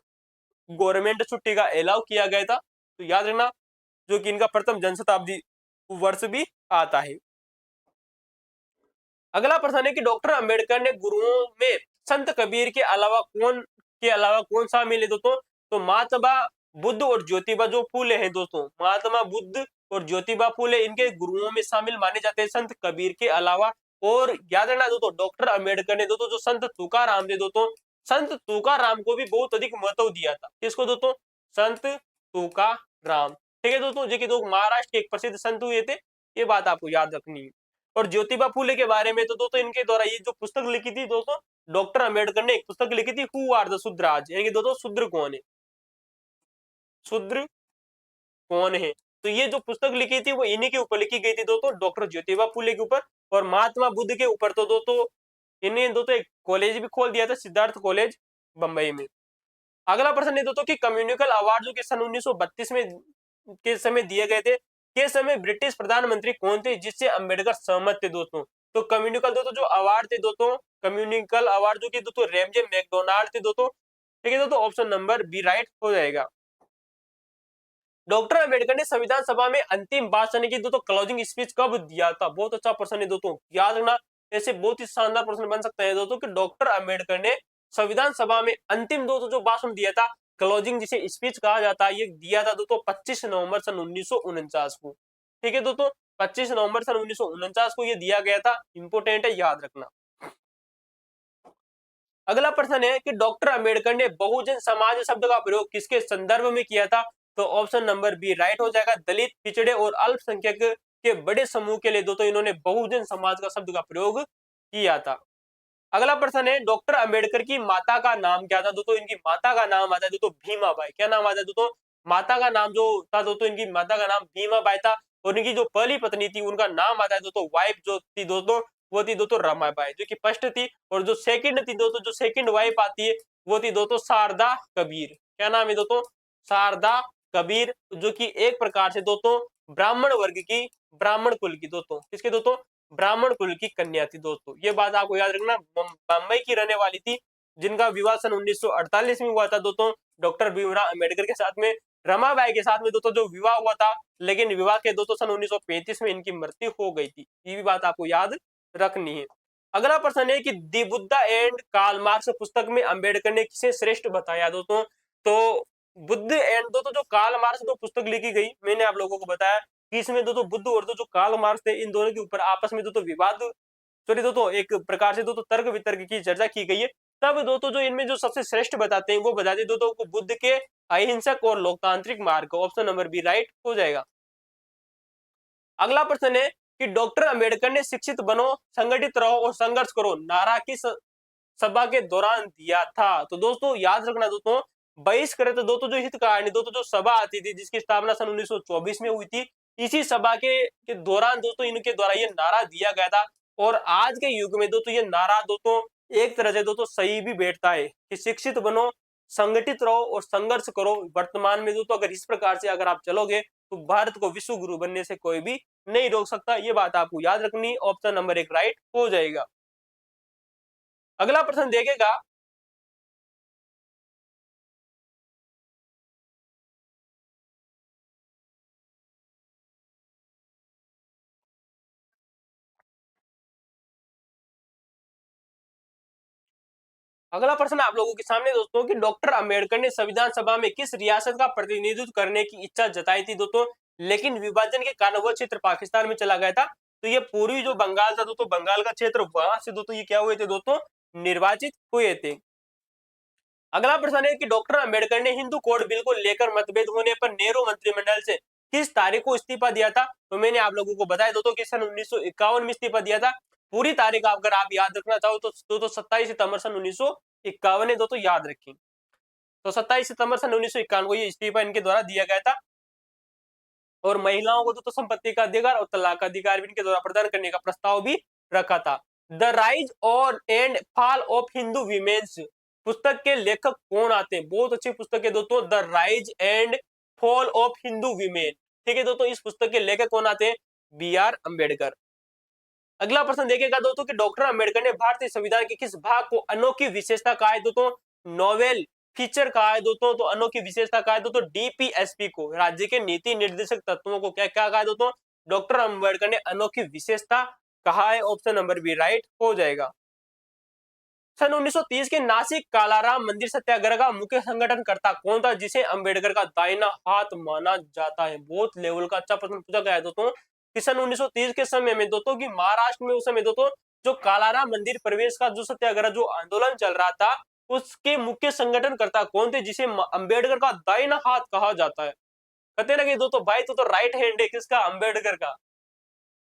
गवर्नमेंट छुट्टी का अलाउ किया गया था। तो याद रखना, जो कि इनका प्रथम जनशताब्दी वर्ष भी आता है। अगला प्रश्न है कि डॉक्टर अंबेडकर ने गुरुओं में संत कबीर के अलावा कौन शामिल है दोस्तों? तो महात्मा बुद्ध और ज्योतिबा जो फूले हैं दोस्तों, महात्मा बुद्ध और ज्योतिबा फूले इनके गुरुओं में शामिल माने जाते हैं संत कबीर के अलावा। और याद रखना दोस्तों डॉक्टर अंबेडकर ने दोस्तों जो संत तुकाराम थे दोस्तों, संत तुकाराम को भी बहुत अधिक महत्व दिया था। किसको दोस्तों? संत तुकाराम। ठीक है दोस्तों, जो कि महाराष्ट्र के एक प्रसिद्ध संत हुए थे, ये बात आपको याद रखनी है। और ज्योतिबा फूले के बारे में तो दोस्तों इनके द्वारा ये जो पुस्तक लिखी थी दोस्तों, डॉक्टर अंबेडकर ने एक पुस्तक लिखी थी हु आर द शूद्राज, यानी कि दोस्तों शूद्र कौन है, शूद्र कौन है। तो ये जो पुस्तक लिखी थी वो इन्हीं के ऊपर लिखी गई थी दोस्तों, डॉक्टर ज्योतिबा फूले के ऊपर। और महात्मा बुद्ध के ऊपर तो दोस्तों इन्हें दोस्तों एक कॉलेज भी खोल दिया था, सिद्धार्थ कॉलेज बंबई में। अगला प्रश्न है दोस्तों कि कम्युनिकल अवार्ड जो कि सन 1932 में के समय दिए गए थे, के समय ब्रिटिश प्रधानमंत्री कौन थे जिससे अंबेडकर सहमत थे दोस्तों? तो कम्युनिकल दोस्तों जो अवार्ड थे दोस्तों, कम्युनिकल अवार्ड जो कि दोस्तों रैमजे मैकडोनाल्ड थे दोस्तों। ठीक है दोस्तों, ऑप्शन नंबर बी राइट हो जाएगा। डॉक्टर अंबेडकर ने संविधान सभा में अंतिम भाषण की दोस्तों क्लोजिंग स्पीच कब दिया था? बहुत अच्छा प्रश्न है दोस्तों, याद रखना, ऐसे बहुत ही शानदार प्रश्न बन सकते हैं दोस्तों कि डॉक्टर अंबेडकर ने संविधान सभा में अंतिम दोस्तों जो भाषण दिया था, क्लोजिंग जिसे स्पीच कहा जाता है, ये दिया था दोस्तों 25 नवंबर सन 1949 को। ठीक है दोस्तों, 25 नवंबर सन 1949 को ये दिया गया था। इंपोर्टेंट है, याद रखना। अगला प्रश्न है कि डॉक्टर अंबेडकर ने बहुजन समाज शब्द का प्रयोग किसके संदर्भ में किया था? तो ऑप्शन नंबर बी राइट हो जाएगा। दलित, पिछड़े और अल्पसंख्यक के बड़े समूह के लिए दोस्तों इन्होंने बहुजन समाज का शब्द का प्रयोग किया था। अगला प्रश्न है डॉक्टर अंबेडकर की माता का नाम क्या था? दोस्तों इनकी माता का नाम आता है दोस्तों भीमाबाई। क्या नाम आता है दोस्तों? माता का नाम जो था दोस्तों, इनकी माता का नाम भीमाबाई था। और इनकी जो पहली पत्नी थी उनका नाम आता है दोस्तों, वाइफ जो थी दोस्तों वो थी दोस्तों रमाबाई, जो कि फर्स्ट थी। और जो सेकंड थी दोस्तों, जो सेकंड वाइफ आती है वो थी दोस्तों शारदा कबीर। क्या नाम है दोस्तों? शारदा कबीर, जो कि एक प्रकार से दोस्तों ब्राह्मण वर्ग की, ब्राह्मण कुल की दोस्तों, किसके दोस्तों? ब्राह्मण कुल की कन्या थी दोस्तों। ये बात आपको याद रखना, बम्बई की रहने वाली थी, जिनका विवाह सन 1948 में हुआ था दोस्तों डॉक्टर भीमराव अंबेडकर के साथ में। रमाबाई के साथ में दोस्तों जो विवाह हुआ था, लेकिन विवाह के दोस्तों सन 1935 में इनकी मृत्यु हो गई थी। ये भी बात आपको याद रखनी है। अगला प्रश्न है कि दी बुद्धा एंड कार्ल मार्क्स पुस्तक में अंबेडकर ने किसे श्रेष्ठ बताया दोस्तों? तो बुद्ध एंड दोस्तों जो कार्ल मार्क्स जो पुस्तक लिखी गई, मैंने आप लोगों को बताया कि इसमें दोस्तों बुद्ध और जो कार्ल मार्क्स थे इन दोनों के ऊपर आपस में दोस्तों विवाद, सॉरी दोस्तों एक प्रकार से दोस्तों तर्क वितर्क की चर्चा की गई है। तब दोस्तों जो इनमें जो सबसे श्रेष्ठ बताते हैं वो बताते दोस्तों को बुद्ध के अहिंसक और लोकतांत्रिक मार्ग। ऑप्शन नंबर बी राइट हो जाएगा। अगला प्रश्न है कि डॉक्टर अंबेडकर ने शिक्षित बनो, संगठित रहो और संघर्ष करो नारा किस सभा के दौरान दिया था। तो दोस्तों याद रखना दोस्तों, बहिष्कृत दोस्तों जो हितकारिणी दोस्तों जो सभा आती थी जिसकी स्थापना सन 1924 में हुई थी, इसी सभा के दौरान दोस्तों इनके द्वारा ये नारा दिया गया था। और आज के युग में दोस्तों ये नारा दोस्तों एक तरह से दोस्तों सही भी बैठता है कि शिक्षित बनो, संगठित रहो और संघर्ष करो। वर्तमान में दोस्तों अगर इस प्रकार से अगर आप चलोगे तो भारत को विश्व गुरु बनने से कोई भी नहीं रोक सकता। ये बात आपको याद रखनी। ऑप्शन नंबर 1 राइट हो जाएगा। अगला प्रश्न देखेगा, अगला प्रश्न आप लोगों के सामने दोस्तों कि डॉक्टर अंबेडकर ने संविधान सभा में किस रियासत का प्रतिनिधित्व करने की इच्छा जताई थी दोस्तों, लेकिन विभाजन के कारण वह क्षेत्र पाकिस्तान में चला गया था। तो ये पूर्वी जो बंगाल था दोस्तों, बंगाल का क्षेत्र, वहां से दोस्तों ये क्या हुए थे दोस्तों, निर्वाचित हुए थे। अगला प्रश्न है कि डॉक्टर अंबेडकर ने हिंदू कोड बिल को लेकर मतभेद होने पर नेहरू मंत्रिमंडल से किस तारीख को इस्तीफा दिया था। तो मैंने आप लोगों को बताया दोस्तों कि सन 1951 में इस्तीफा दिया था। पूरी तारीख अगर आप याद रखना चाहो तो दोस्तों 27 सितंबर सन 1951 है दोस्तों, याद रखें। तो 27 सितंबर सन 1951 को ये इस्तीफा इनके द्वारा दिया गया था। और महिलाओं को दोस्तों संपत्ति का अधिकार और तलाक का अधिकार भी इनके द्वारा प्रदान करने का प्रस्ताव भी रखा था। द राइज और and fall of Hindu women's पुस्तक के लेखक कौन आते हैं। बहुत अच्छी पुस्तक है दोस्तों, the rise and fall of Hindu women. ठीक है दोस्तों, इस पुस्तक के लेखक कौन आते हैं, बी आर अम्बेडकर। अगला प्रश्न देखेगा दोस्तों कि डॉक्टर अम्बेडकर ने भारतीय संविधान के किस भाग को अनोखी विशेषता कहा है दोस्तों, नोवेल फीचर कहा है दोस्तों। तो अनोखी विशेषता कहा है दोस्तों डीपीएसपी को, राज्य के नीति निर्देशक तत्वों को क्या क्या कहा है दोस्तों, डॉक्टर अम्बेडकर ने अनोखी विशेषता कहा है। ऑप्शन नंबर बी राइट हो जाएगा। सन 1930 के नासिक कालाराम मंदिर सत्याग्रह का मुख्य संगठनकर्ता कौन था, जिसे अंबेडकर का दाहिना हाथ माना जाता है। बहुत लेवल का अच्छा प्रश्न पूछा गया है दोस्तों कि सन 1930 के समय में दोस्तों कि महाराष्ट्र में उस समय दोस्तों जो कालाराम मंदिर प्रवेश का जो सत्याग्रह जो आंदोलन चल रहा था, उसके मुख्य संगठनकर्ता कौन थे, जिसे अंबेडकर का दाहिना हाथ कहा जाता है। कहते ना कि दोस्तों भाई तो राइट हैंड है किसका, अंबेडकर का।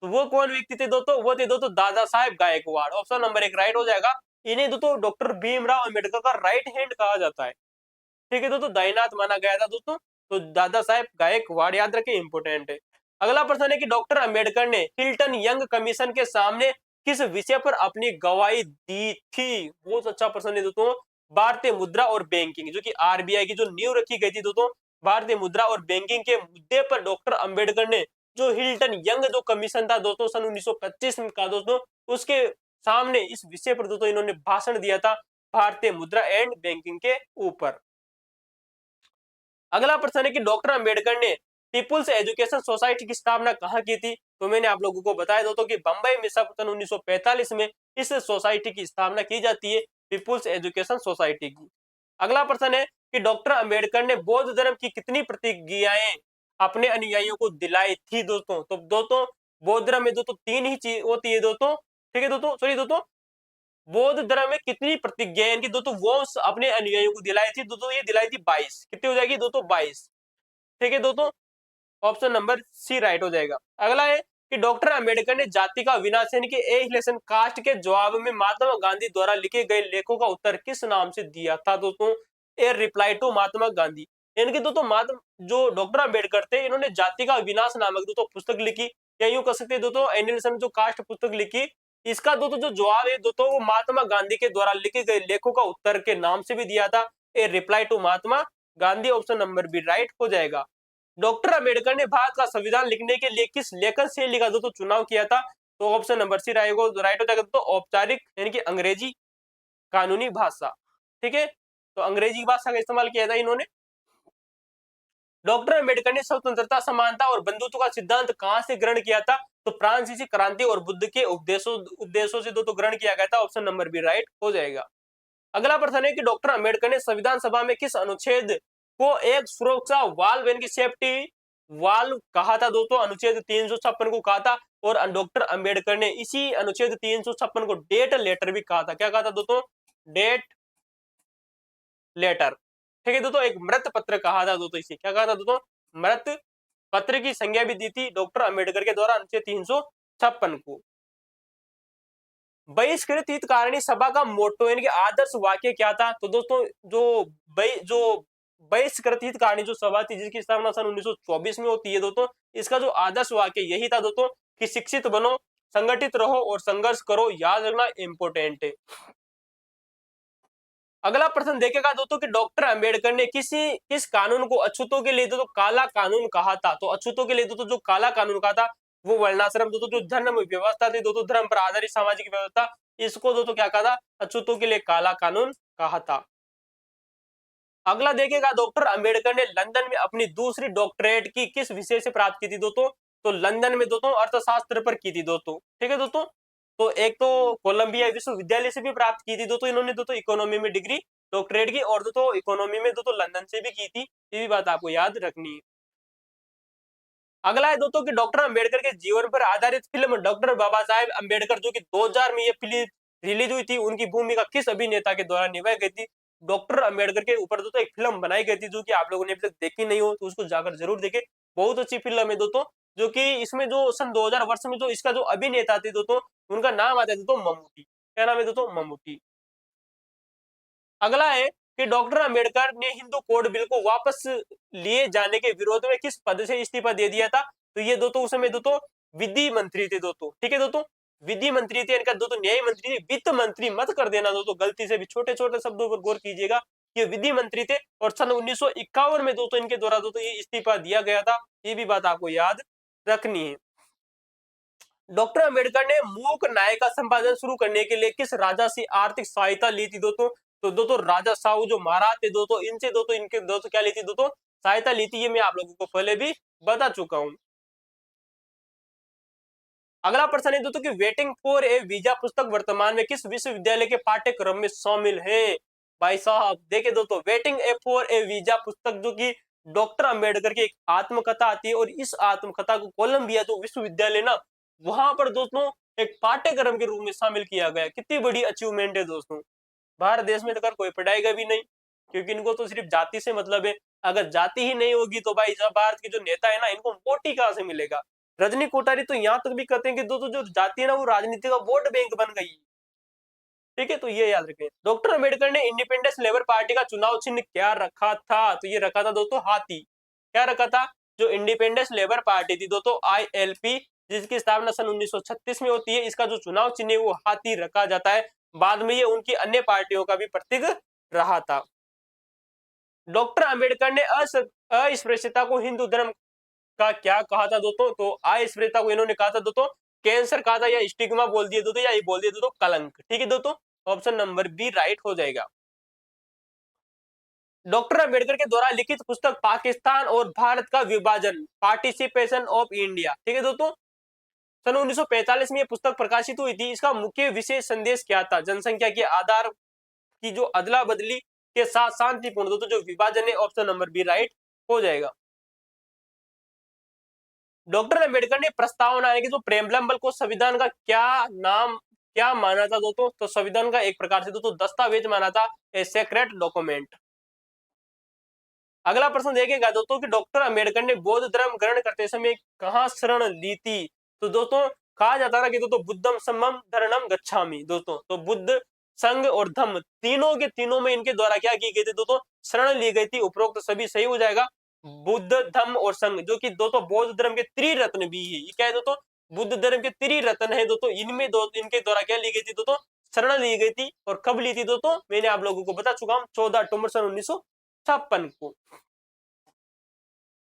तो वो कौन व्यक्ति थे दोस्तों, वो थे दोस्तों Dada Saheb Gaekwad. Option number 1 right हो जाएगा। इन्हें दोस्तों डॉक्टर भीमराव अंबेडकर का राइट हैंड कहा जाता है। ठीक है दोस्तों, दाइनाथ माना गया था दोस्तों। तो दादा साहेब गायकवाड़ याद रखें, इंपोर्टेंट है। अगला प्रश्न है कि डॉक्टर अंबेडकर ने हिल्टन यंग कमीशन के सामने किस विषय पर अपनी गवाही दी थी। बहुत अच्छा प्रश्न है दोस्तों, भारतीय मुद्रा और बैंकिंग, जो कि आरबीआई की जो नींव रखी गई थी दोस्तों, भारतीय मुद्रा और बैंकिंग के मुद्दे पर डॉक्टर अंबेडकर ने जो हिल्टन यंग जो कमीशन था दोस्तों सन 1925 का दोस्तों, उसके सामने इस विषय पर दोस्तों इन्होंने भाषण दिया था, भारतीय मुद्रा एंड बैंकिंग के ऊपर। अगला प्रश्न है कि डॉक्टर अंबेडकर ने पीपुल्स एजुकेशन सोसाइटी की स्थापना कहाँ की थी। तो मैंने आप लोगों को बताया दोस्तों कि बंबई में सन 1945 में इस सोसाइटी की स्थापना की जाती है, पीपुल्स एजुकेशन सोसाइटी की। अगला प्रश्न है कि डॉक्टर अंबेडकर ने बौद्ध धर्म की कितनी प्रतिज्ञाएं अपने अनुयायियों को दिलाई थी दोस्तों। तो दोस्तों बौद्ध धर्म में दोस्तों 3 ही चीज होती है दोस्तों। ठीक है दोस्तों, सॉरी दोस्तों, बौद्ध धर्म में कितनी प्रतिज्ञाएं इनकी दोस्तों वो अपने अनुयायियों को दिलाई थी दोस्तों, ये दिलाई थी 22। कितनी हो जाएगी दोस्तों, 22। ठीक है दोस्तों, ऑप्शन नंबर सी राइट हो जाएगा। अगला है कि डॉक्टर अंबेडकर ने जाति का विनाश यानी कि एहिलेशन कास्ट के जवाब में महात्मा गांधी द्वारा लिखे गए लेखों का उत्तर किस नाम से दिया था दोस्तों, ए रिप्लाई टू महात्मा गांधी। इनके दोस्तों महात्मा जो डॉक्टर अंबेडकर थे, इन्होंने जाति का विनाश नामक दोस्तों पुस्तक लिखी, या यूं कह सकते दोस्तों एनिमेशन जो कास्ट पुस्तक लिखी। इसका दोस्तों जो जवाब है दोस्तों वो महात्मा गांधी के द्वारा लिखे गए लेखों का उत्तर के नाम से भी दिया था, a reply to Mahatma Gandhi. Option number B right हो जाएगा। डॉक्टर अंबेडकर ने भारत का संविधान लिखने के लिए किस लेखन शैली का दोस्तों चुनाव किया था। तो ऑप्शन नंबर सी राइट हो जाएगा तो औपचारिक यानी कि अंग्रेजी कानूनी भाषा। ठीक है, तो अंग्रेजी भाषा का इस्तेमाल किया था इन्होंने। डॉक्टर अंबेडकर ने स्वतंत्रता, समानता और बंधुत्व का सिद्धांत कहां से ग्रहण किया था। तो फ्रांसीसी क्रांति और बुद्ध के उपदेशों से दोस्तों ग्रहण किया गया था। ऑप्शन नंबर बी राइट हो जाएगा। अगला प्रश्न है कि डॉक्टर अंबेडकर ने संविधान सभा में किस अनुच्छेद को एक सुरक्षा वाल्व यानी कि सेफ्टी वाल्व कहा था दोस्तों, अनुच्छेद 356 को कहा था। और डॉक्टर अंबेडकर ने इसी अनुच्छेद 356 को डेट लेटर भी कहा था। क्या कहा था दोस्तों, डेट लेटर। ठीक है दोस्तों, एक मृत पत्र कहा था दोस्तों, इसे क्या कहा था दोस्तों, मृत पत्र की संज्ञा भी दी थी डॉक्टर अंबेडकर के द्वारा अनुच्छेद 356 को। बहिष्कृत हितकारिणी सभा का मोटो यानी कि आदर्श वाक्य क्या था? तो दोस्तों जो बहिष्कृत हितकारिणी जो सभा थी जिसकी स्थापना सन 1924 में होती है दोस्तों, इसका जो आदर्श वाक्य यही था दोस्तों कि शिक्षित बनो, संगठित रहो और संघर्ष करो। याद रखना इंपोर्टेंट है। अगला प्रश्न देखेगा दोस्तों कि डॉक्टर अंबेडकर ने किस कानून को अछूतों के लिए दोस्तों काला कानून कहा था? तो अछूतों के लिए दोस्तों जो काला कानून कहा था वो वर्णाश्रम दोस्तों जो धर्म व्यवस्था थी दोस्तों, धर्म पर आधारित सामाजिक व्यवस्था, इसको दोस्तों क्या कहा था? अछूतों के लिए काला कानून कहा था। अगला देखिएगा डॉक्टर अंबेडकर ने लंदन में अपनी दूसरी डॉक्टरेट की किस विषय से प्राप्त की थी दोस्तों? तो लंदन में दोस्तों अर्थशास्त्र पर की थी दोस्तों। ठीक है दोस्तों, तो एक तो कोलंबिया विश्वविद्यालय से भी प्राप्त की थी दोस्तों इन्होंने दोस्तों इकोनॉमी में डिग्री डॉक्टरेट की, और दोस्तों इकोनॉमी में दोस्तों लंदन से भी की थी। ये भी बात आपको याद रखनी है। अगला है दोस्तों कि डॉक्टर अंबेडकर के जीवन पर आधारित फिल्म डॉक्टर बाबा साहेब अंबेडकर जो कि 2000 में ये फिल्म रिलीज हुई थी, उनकी भूमिका किस अभिनेता के द्वारा निभाई गई थी? डॉक्टर अंबेडकर के ऊपर दोस्तों एक फिल्म बनाई गई थी जो कि आप लोगों ने अभी तक देखी नहीं हो तो उसको जाकर जरूर देखें। बहुत अच्छी फिल्म है दोस्तों, जो कि इसमें जो सन 2000 वर्ष में जो इसका जो अभिनेता थे दोस्तों, उनका नाम आता है दोस्तों ममूटी। क्या नाम है दोस्तों? ममूटी। अगला है कि डॉक्टर अंबेडकर ने हिंदू कोड बिल को वापस लिए जाने के विरोध में किस पद से इस्तीफा दे दिया था? तो ये दोस्तों उस समय दोस्तों विधि मंत्री थे दोस्तों। ठीक है दोस्तों, विधि मंत्री थे, इनका दोस्तों न्याय मंत्री थे, वित्त मंत्री मत कर देना दोस्तों गलती से भी, छोटे छोटे शब्दों पर गौर कीजिएगा। ये विधि मंत्री थे और सन 1951 में दोस्तों इनके द्वारा दोस्तों ये इस्तीफा दिया गया था। ये भी बात आपको याद रखनी है। डॉक्टर अंबेडकर ने मूक न्याय का संपादन शुरू करने के लिए किस राजा से आर्थिक सहायता ली थी दोस्तों? तो दोस्तों राजा साहू जो महाराज थे दोस्तों, इनसे दोस्तों इनके दोस्तों क्या ली थी दोस्तों? सहायता ली थी। ये मैं आप लोगों को पहले भी बता चुका हूं। अगला प्रश्न है दोस्तों कि वेटिंग फॉर ए वीजा पुस्तक वर्तमान में किस विश्वविद्यालय के पाठ्यक्रम में शामिल है? भाई साहब देखिए दोस्तों, waiting A for A visa पुस्तक जो कि डॉक्टर अंबेडकर की एक आत्मकथा आती है, और इस आत्मकथा को कोलंबिया जो विश्वविद्यालय ना, वहां पर दोस्तों एक पाठ्यक्रम के रूप में शामिल किया गया। कितनी बड़ी अचीवमेंट है दोस्तों। भारत देश में तो कर कोई पढ़ाएगा भी नहीं, क्योंकि इनको तो सिर्फ जाति से मतलब है। अगर जाति ही नहीं होगी तो भाई जब भारत के जो नेता है ना, इनको वोट ही कहां से मिलेगा? रजनी कोठारी तो यहाँ तक भी कहते हैं कि दोस्तों जो जाति है ना वो राजनीति का वोट बैंक बन गई। ठीक है, तो ये याद रखें। डॉक्टर अंबेडकर ने इंडिपेंडेंस लेबर पार्टी का चुनाव चिन्ह क्या रखा था? तो ये रखा था दोस्तों हाथी। क्या रखा था? जो इंडिपेंडेंस लेबर पार्टी थी दोस्तों ILP, जिसकी स्थापना सन 1936 में होती है, इसका जो चुनाव चिन्ह है वो हाथी रखा जाता है। बाद में ये उनकी अन्य पार्टियों का भी प्रतीक रहा था। डॉक्टर अंबेडकर ने अस्पृश्यता को हिंदू धर्म का क्या कहा था दोस्तों? तो अस्पृश्यता को इन्होंने कहा था दोस्तों कैंसर कहा था, या स्टिग्मा बोल दिए दोस्तों, या ये बोल दिए दोस्तों कलंक। ठीक है दोस्तों, ऑप्शन नंबर बी राइट हो जाएगा। डॉक्टर अंबेडकर के द्वारा लिखित पुस्तक पाकिस्तान और भारत का विभाजन, पार्टिसिपेशन ऑफ इंडिया, ठीक है दोस्तों, सन 1945 में यह पुस्तक प्रकाशित हुई थी। इसका मुख्य विशेष संदेश क्या था? जनसंख्या के आधार की जो अदला बदली के साथ शांतिपूर्ण दोस्तों जो विभाजन है, ऑप्शन नंबर बी राइट हो जाएगा। डॉक्टर अंबेडकर ने प्रस्तावना है कि जो प्रेमबल को संविधान का क्या माना था दोस्तों? तो संविधान का एक प्रकार से दोस्तों दस्तावेज माना था, ए सेक्रेट डॉक्यूमेंट। अगला प्रश्न देखिएगा दोस्तों कि डॉक्टर अंबेडकर ने बौद्ध धर्म ग्रहण करते समय कहां शरण ली थी? तो दोस्तों कहा जाता था कि दोस्तों बुद्धम सम्मम धर्मम गच्छामि दोस्तों, तो बुद्ध संघ और धम्म तीनों के तीनों में इनके द्वारा क्या की गई थी दोस्तों? शरण ली गई थी। उपरोक्त सभी सही हो जाएगा। बुद्ध धम्म और संघ जो कि दोस्तों बौद्ध धर्म के त्रिरत्न भी है। ये क्या है दोस्तों? बुद्ध धर्म के त्रिरत्न है दोस्तों। इनमें दो इनके द्वारा क्या ली गई थी दोस्तों? शरण ली गई थी। और कब ली थी दोस्तों? मैंने आप लोगों को बता चुका हूं, 14 अक्टूबर सन 1956 को।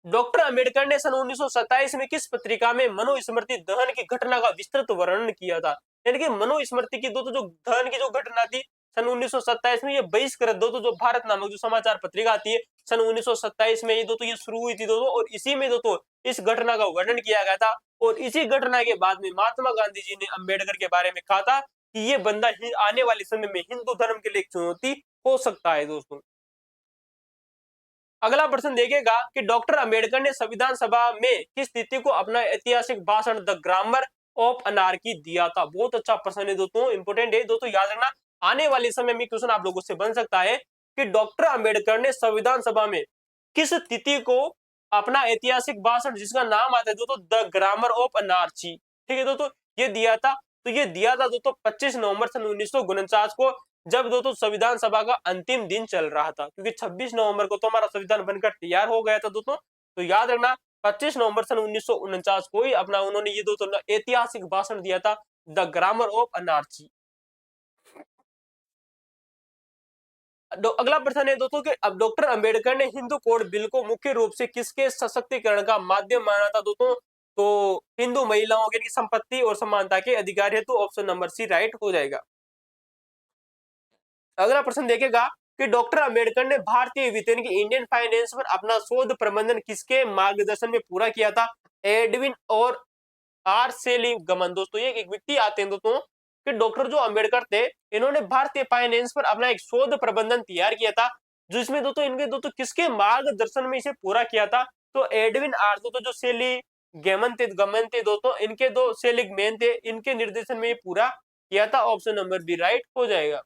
डॉक्टर अंबेडकर ने सन 1927 में किस पत्रिका में मनुस्मृति दहन की घटना का विस्तृत वर्णन किया था? यानी कि मनुस्मृति की दोस्तों जो दहन की जो घटना थी सन 1927 में, ये बहिष्कृत दोस्तों जो भारत नामक जो समाचार पत्रिका आती है सन 1927 में, ये दोस्तों ये शुरू हुई थी दोस्तों, और इसी में दोस्तों इस घटना का वर्णन किया गया था। और इसी घटना के बाद में महात्मा गांधी जी ने अंबेडकर के बारे में कहा था कि ये बंदा आने वाले समय में हिंदू धर्म के लिए एक चुनौती हो सकता है दोस्तों। अगला प्रश्न देखेगा कि डॉक्टर अंबेडकर ने संविधान सभा में किस तिथि को अपना ऐतिहासिक भाषण द ग्रामर ऑफ अनार्की दिया था? बहुत अच्छा प्रश्न है दोस्तों, इंपोर्टेंट है दोस्तों, याद रखना। आने वाले समय में क्वेश्चन आप लोगों से बन सकता है कि डॉक्टर अंबेडकर ने संविधान सभा में किस तिथि को अपना ऐतिहासिक भाषण, जिसका नाम आता है दोस्तों द ग्रामर ऑफ अनार्ची, ठीक है दोस्तों, ये दिया था। तो ये दिया था दोस्तों 25 नवंबर सन 1949 को, जब दोस्तों संविधान सभा का अंतिम दिन चल रहा था, क्योंकि 26 नवंबर को तो हमारा संविधान बनकर तैयार हो गया था दोस्तों। तो याद रखना 25 नवंबर सन 1949 को ही अपना उन्होंने ये दोस्तों ऐतिहासिक भाषण दिया था, द ग्रामर ऑफ अनार्ची। अगला प्रश्न है दोस्तों कि अब डॉक्टर अंबेडकर ने हिंदू कोड बिल को मुख्य रूप से किसके सशक्तिकरण का माध्यम माना था दोस्तों? तो हिंदू महिलाओं की संपत्ति और समानता के अधिकार हेतु ऑप्शन नंबर सी राइट हो जाएगा। अगला प्रश्न देखेगा कि डॉक्टर अंबेडकर ने भारतीय वेतन की इंडियन फाइनेंस पर अपना शोध प्रबंधन किसके मार्गदर्शन में पूरा किया था? एडविन और आर सेलिगमन। दोस्तों ये एक व्यक्ति आते हैं दोस्तों कि डॉक्टर जो अंबेडकर थे, इन्होंने भारतीय फाइनेंस पर अपना एक शोध प्रबंधन तैयार किया था, जिसमें दोस्तों इनके दोस्तों किसके मार्गदर्शन में इसे पूरा किया था? तो एडविन आर दोस्तों जो सेलिगमन थे दोस्तों, इनके दो सेलिगमैन थे, इनके निर्देशन में ये पूरा किया था। ऑप्शन नंबर बी राइट हो जाएगा।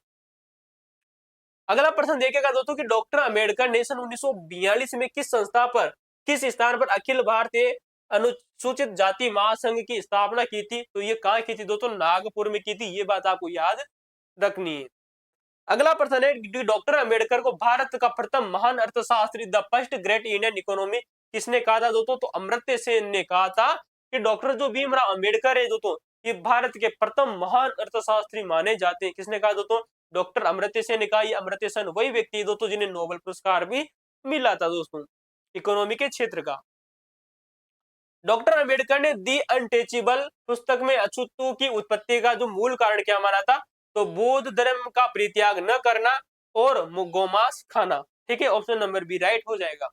अगला प्रश्न देखेगा दोस्तों कि डॉक्टर अंबेडकर ने सन 1942 में किस संस्था पर, किस स्थान पर अखिल भारतीय अनुसूचित जाति महासंघ की स्थापना की थी? तो ये कहाँ की थी दोस्तों? नागपुर में की थी। ये बात आपको याद रखनी है। अगला प्रश्न है कि डॉक्टर अंबेडकर को भारत का प्रथम महान अर्थशास्त्री, the first great Indian economy, किसने कहा था दोस्तों? तो अमर्त्य सेन ने कहा था कि डॉक्टर जो भीमराव अंबेडकर है दोस्तों, ये भारत के प्रथम महान अर्थशास्त्री माने जाते हैं। किसने कहा दोस्तों? डॉक्टर अमर्त्य सेन ने कहा। ये अमर्त्य सेन वही व्यक्ति है दोस्तों जिन्हें नोबेल पुरस्कार भी मिला था दोस्तों इकोनॉमी के क्षेत्र का। डॉक्टर अंबेडकर ने दी अनटचेबल पुस्तक में अछूतों की उत्पत्ति का जो मूल कारण क्या माना था? तो बौद्ध धर्म का परित्याग न करना और गोमांस खाना। ठीक है, ऑप्शन नंबर बी राइट हो जाएगा।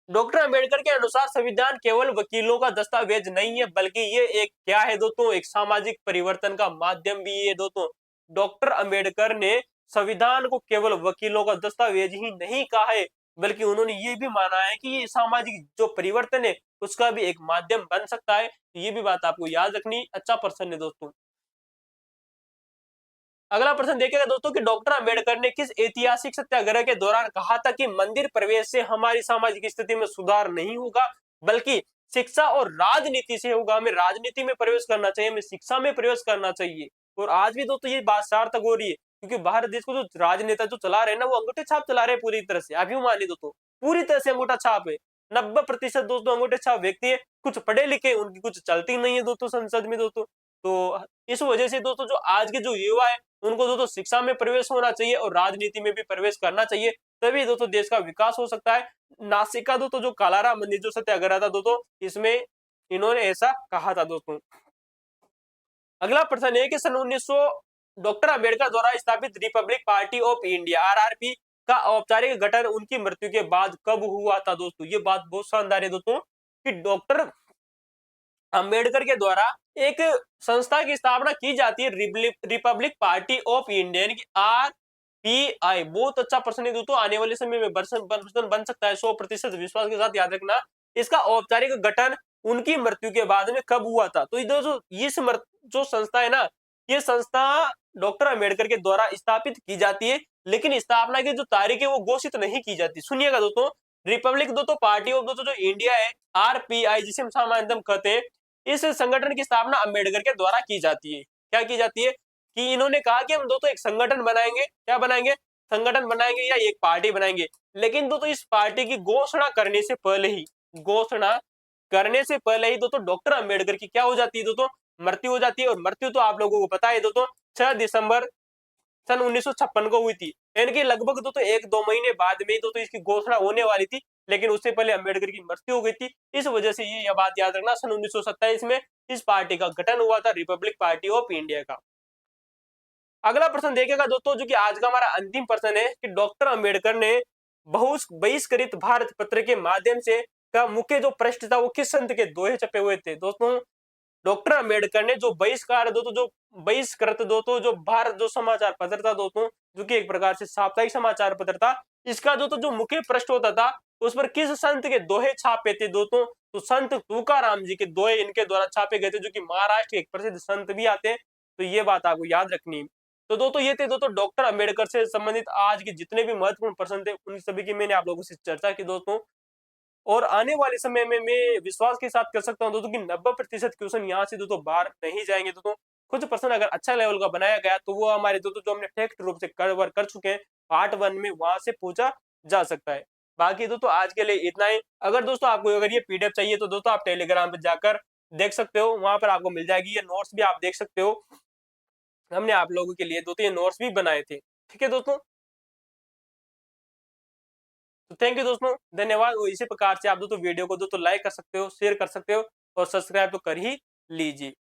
डॉक्टर अंबेडकर के अनुसार संविधान केवल वकीलों का दस्तावेज नहीं है, बल्कि ये एक क्या है दोस्तों? एक सामाजिक परिवर्तन का माध्यम भी है दोस्तों। डॉक्टर अंबेडकर ने संविधान को केवल वकीलों का दस्तावेज ही नहीं कहा है, बल्कि उन्होंने ये भी माना है कि ये सामाजिक जो परिवर्तन है उसका भी एक माध्यम बन सकता है। ये भी बात आपको याद रखनी। अच्छा प्रश्न है दोस्तों। अगला प्रश्न देखिएगा दोस्तों कि डॉक्टर अंबेडकर ने किस ऐतिहासिक सत्याग्रह के दौरान कहा था कि मंदिर प्रवेश से हमारी सामाजिक स्थिति में सुधार नहीं होगा, बल्कि शिक्षा और राजनीति से होगा। हमें राजनीति में प्रवेश करना चाहिए, हमें शिक्षा में प्रवेश करना चाहिए। और आज भी दोस्तों ये बात सार्थक हो रही है, क्योंकि भारत देश को जो राजनेता जो चला रहे हैं ना, वो अंगूठे छाप चला रहे हैं पूरी तरह से। अभी मान ली दोस्तों पूरी तरह से अंगूठा छाप है। 90% दोस्तों अंगूठे छाप व्यक्ति है, कुछ पढ़े लिखे, उनकी कुछ चलती नहीं है दोस्तों संसद में दोस्तों। तो इस वजह से दोस्तों जो आज के जो युवा है उनको दोस्तों शिक्षा में प्रवेश होना चाहिए और राजनीति में भी प्रवेश करना चाहिए, तभी दोस्तों देश का विकास हो सकता है। नासिक का दोस्तों जो कालाराम मंदिर जो सत्याग्रह था दोस्तों, इसमें इन्होंने ऐसा कहा था दोस्तों। अगला प्रश्न है कि सन 1900 डॉक्टर अंबेडकर द्वारा स्थापित Republic party of India RRP का औपचारिक गठन उनकी मृत्यु के बाद कब हुआ था दोस्तों? ये बात बहुत शानदार है दोस्तों कि डॉक्टर अंबेडकर के द्वारा एक संस्था की स्थापना की जाती है, रिपब्लिक पार्टी ऑफ इंडिया यानी कि आरपीआई। बहुत अच्छा प्रश्न है दोस्तों, आने वाले समय में प्रश्न बन सकता है। 100% विश्वास के साथ याद रखना। इसका औपचारिक गठन उनकी मृत्यु के बाद में कब हुआ था? तो दोस्तों इस जो संस्था है ना, ये संस्था डॉक्टर अंबेडकर के द्वारा स्थापित की जाती है, लेकिन स्थापना की जो तारीख है वो घोषित नहीं की जाती। सुनिएगा दोस्तों, रिपब्लिक दोस्तों पार्टी ऑफ दोस्तों जो इंडिया है आरपीआई, जिसे हम सामान्यतः कहते हैं, इस संगठन की स्थापना अंबेडकर के द्वारा की जाती है। क्या की जाती है कि इन्होंने कहा कि हम दोस्तों एक संगठन बनाएंगे। क्या बनाएंगे? संगठन बनाएंगे या एक पार्टी बनाएंगे। लेकिन दोस्तों इस पार्टी की घोषणा करने से पहले ही दोस्तों डॉक्टर अंबेडकर की क्या हो जाती है दोस्तों? मृत्यु हो जाती है। और मृत्यु तो आप लोगों को पता है दोस्तों 6 दिसंबर सन 1956 को हुई थी। इनकी लगभग दोस्तों 1-2 महीने बाद में दोस्तों इसकी घोषणा होने वाली थी, लेकिन उससे पहले अंबेडकर की मृत्यु हो गई थी। इस वजह से ये बात याद रखना, सन 1927 में इस पार्टी का गठन हुआ था, रिपब्लिक पार्टी ऑफ इंडिया का। अगला प्रश्न देखेगा दोस्तों, जो कि आज का हमारा अंतिम प्रश्न है कि डॉक्टर अंबेडकर ने बहिष्कृत भारत पत्र के माध्यम से का मुख्य जो पृष्ठ था वो किस संत के दोहे छपे हुए थे? दोस्तों डॉक्टर अंबेडकर ने जो बहिष्कार दोस्तों जो बहिष्कृत दोस्तों जो भारत जो समाचार पत्र था दोस्तों, जो कि एक प्रकार से साप्ताहिक समाचार पत्र था, इसका दोस्तों जो मुख्य पृष्ठ होता था उस पर किस संत के दोहे छापे थे दोस्तों? तो संत तुकाराम जी के दोहे इनके द्वारा छापे गए थे, जो कि महाराष्ट्र के एक प्रसिद्ध संत भी आते हैं। तो ये बात आपको याद रखनी है। तो दोस्तों ये थे दोस्तों डॉक्टर अंबेडकर से संबंधित आज के जितने भी महत्वपूर्ण प्रश्न थे, उन सभी की मैंने आप लोगों से चर्चा की दोस्तों। और आने वाले समय में मैं विश्वास के साथ कर सकता हूँ दोस्तों कि 90% क्वेश्चन यहाँ से दोस्तों बाहर नहीं जाएंगे दोस्तों। कुछ पर्सन अगर अच्छा लेवल का बनाया गया तो वो हमारे दोस्तों जो हमने फैक्ट रूप से कवर कर चुके हैं पार्ट 1 में, वहां से पूछा जा सकता है। बाकी दोस्तों आज के लिए इतना ही। अगर दोस्तों आपको अगर ये पीडीएफ चाहिए तो दोस्तों आप टेलीग्राम पे जाकर देख सकते हो, वहां पर आपको मिल जाएगी। ये नोट्स भी आप देख सकते हो, हमने आप लोगों के लिए दोस्तों ये नोट्स भी बनाए थे। ठीक है दोस्तों, तो थैंक यू दोस्तों, धन्यवाद। और इसी प्रकार से आप दोस्तों वीडियो को दोस्तों लाइक कर सकते हो, शेयर कर सकते हो और सब्सक्राइब तो कर ही लीजिए।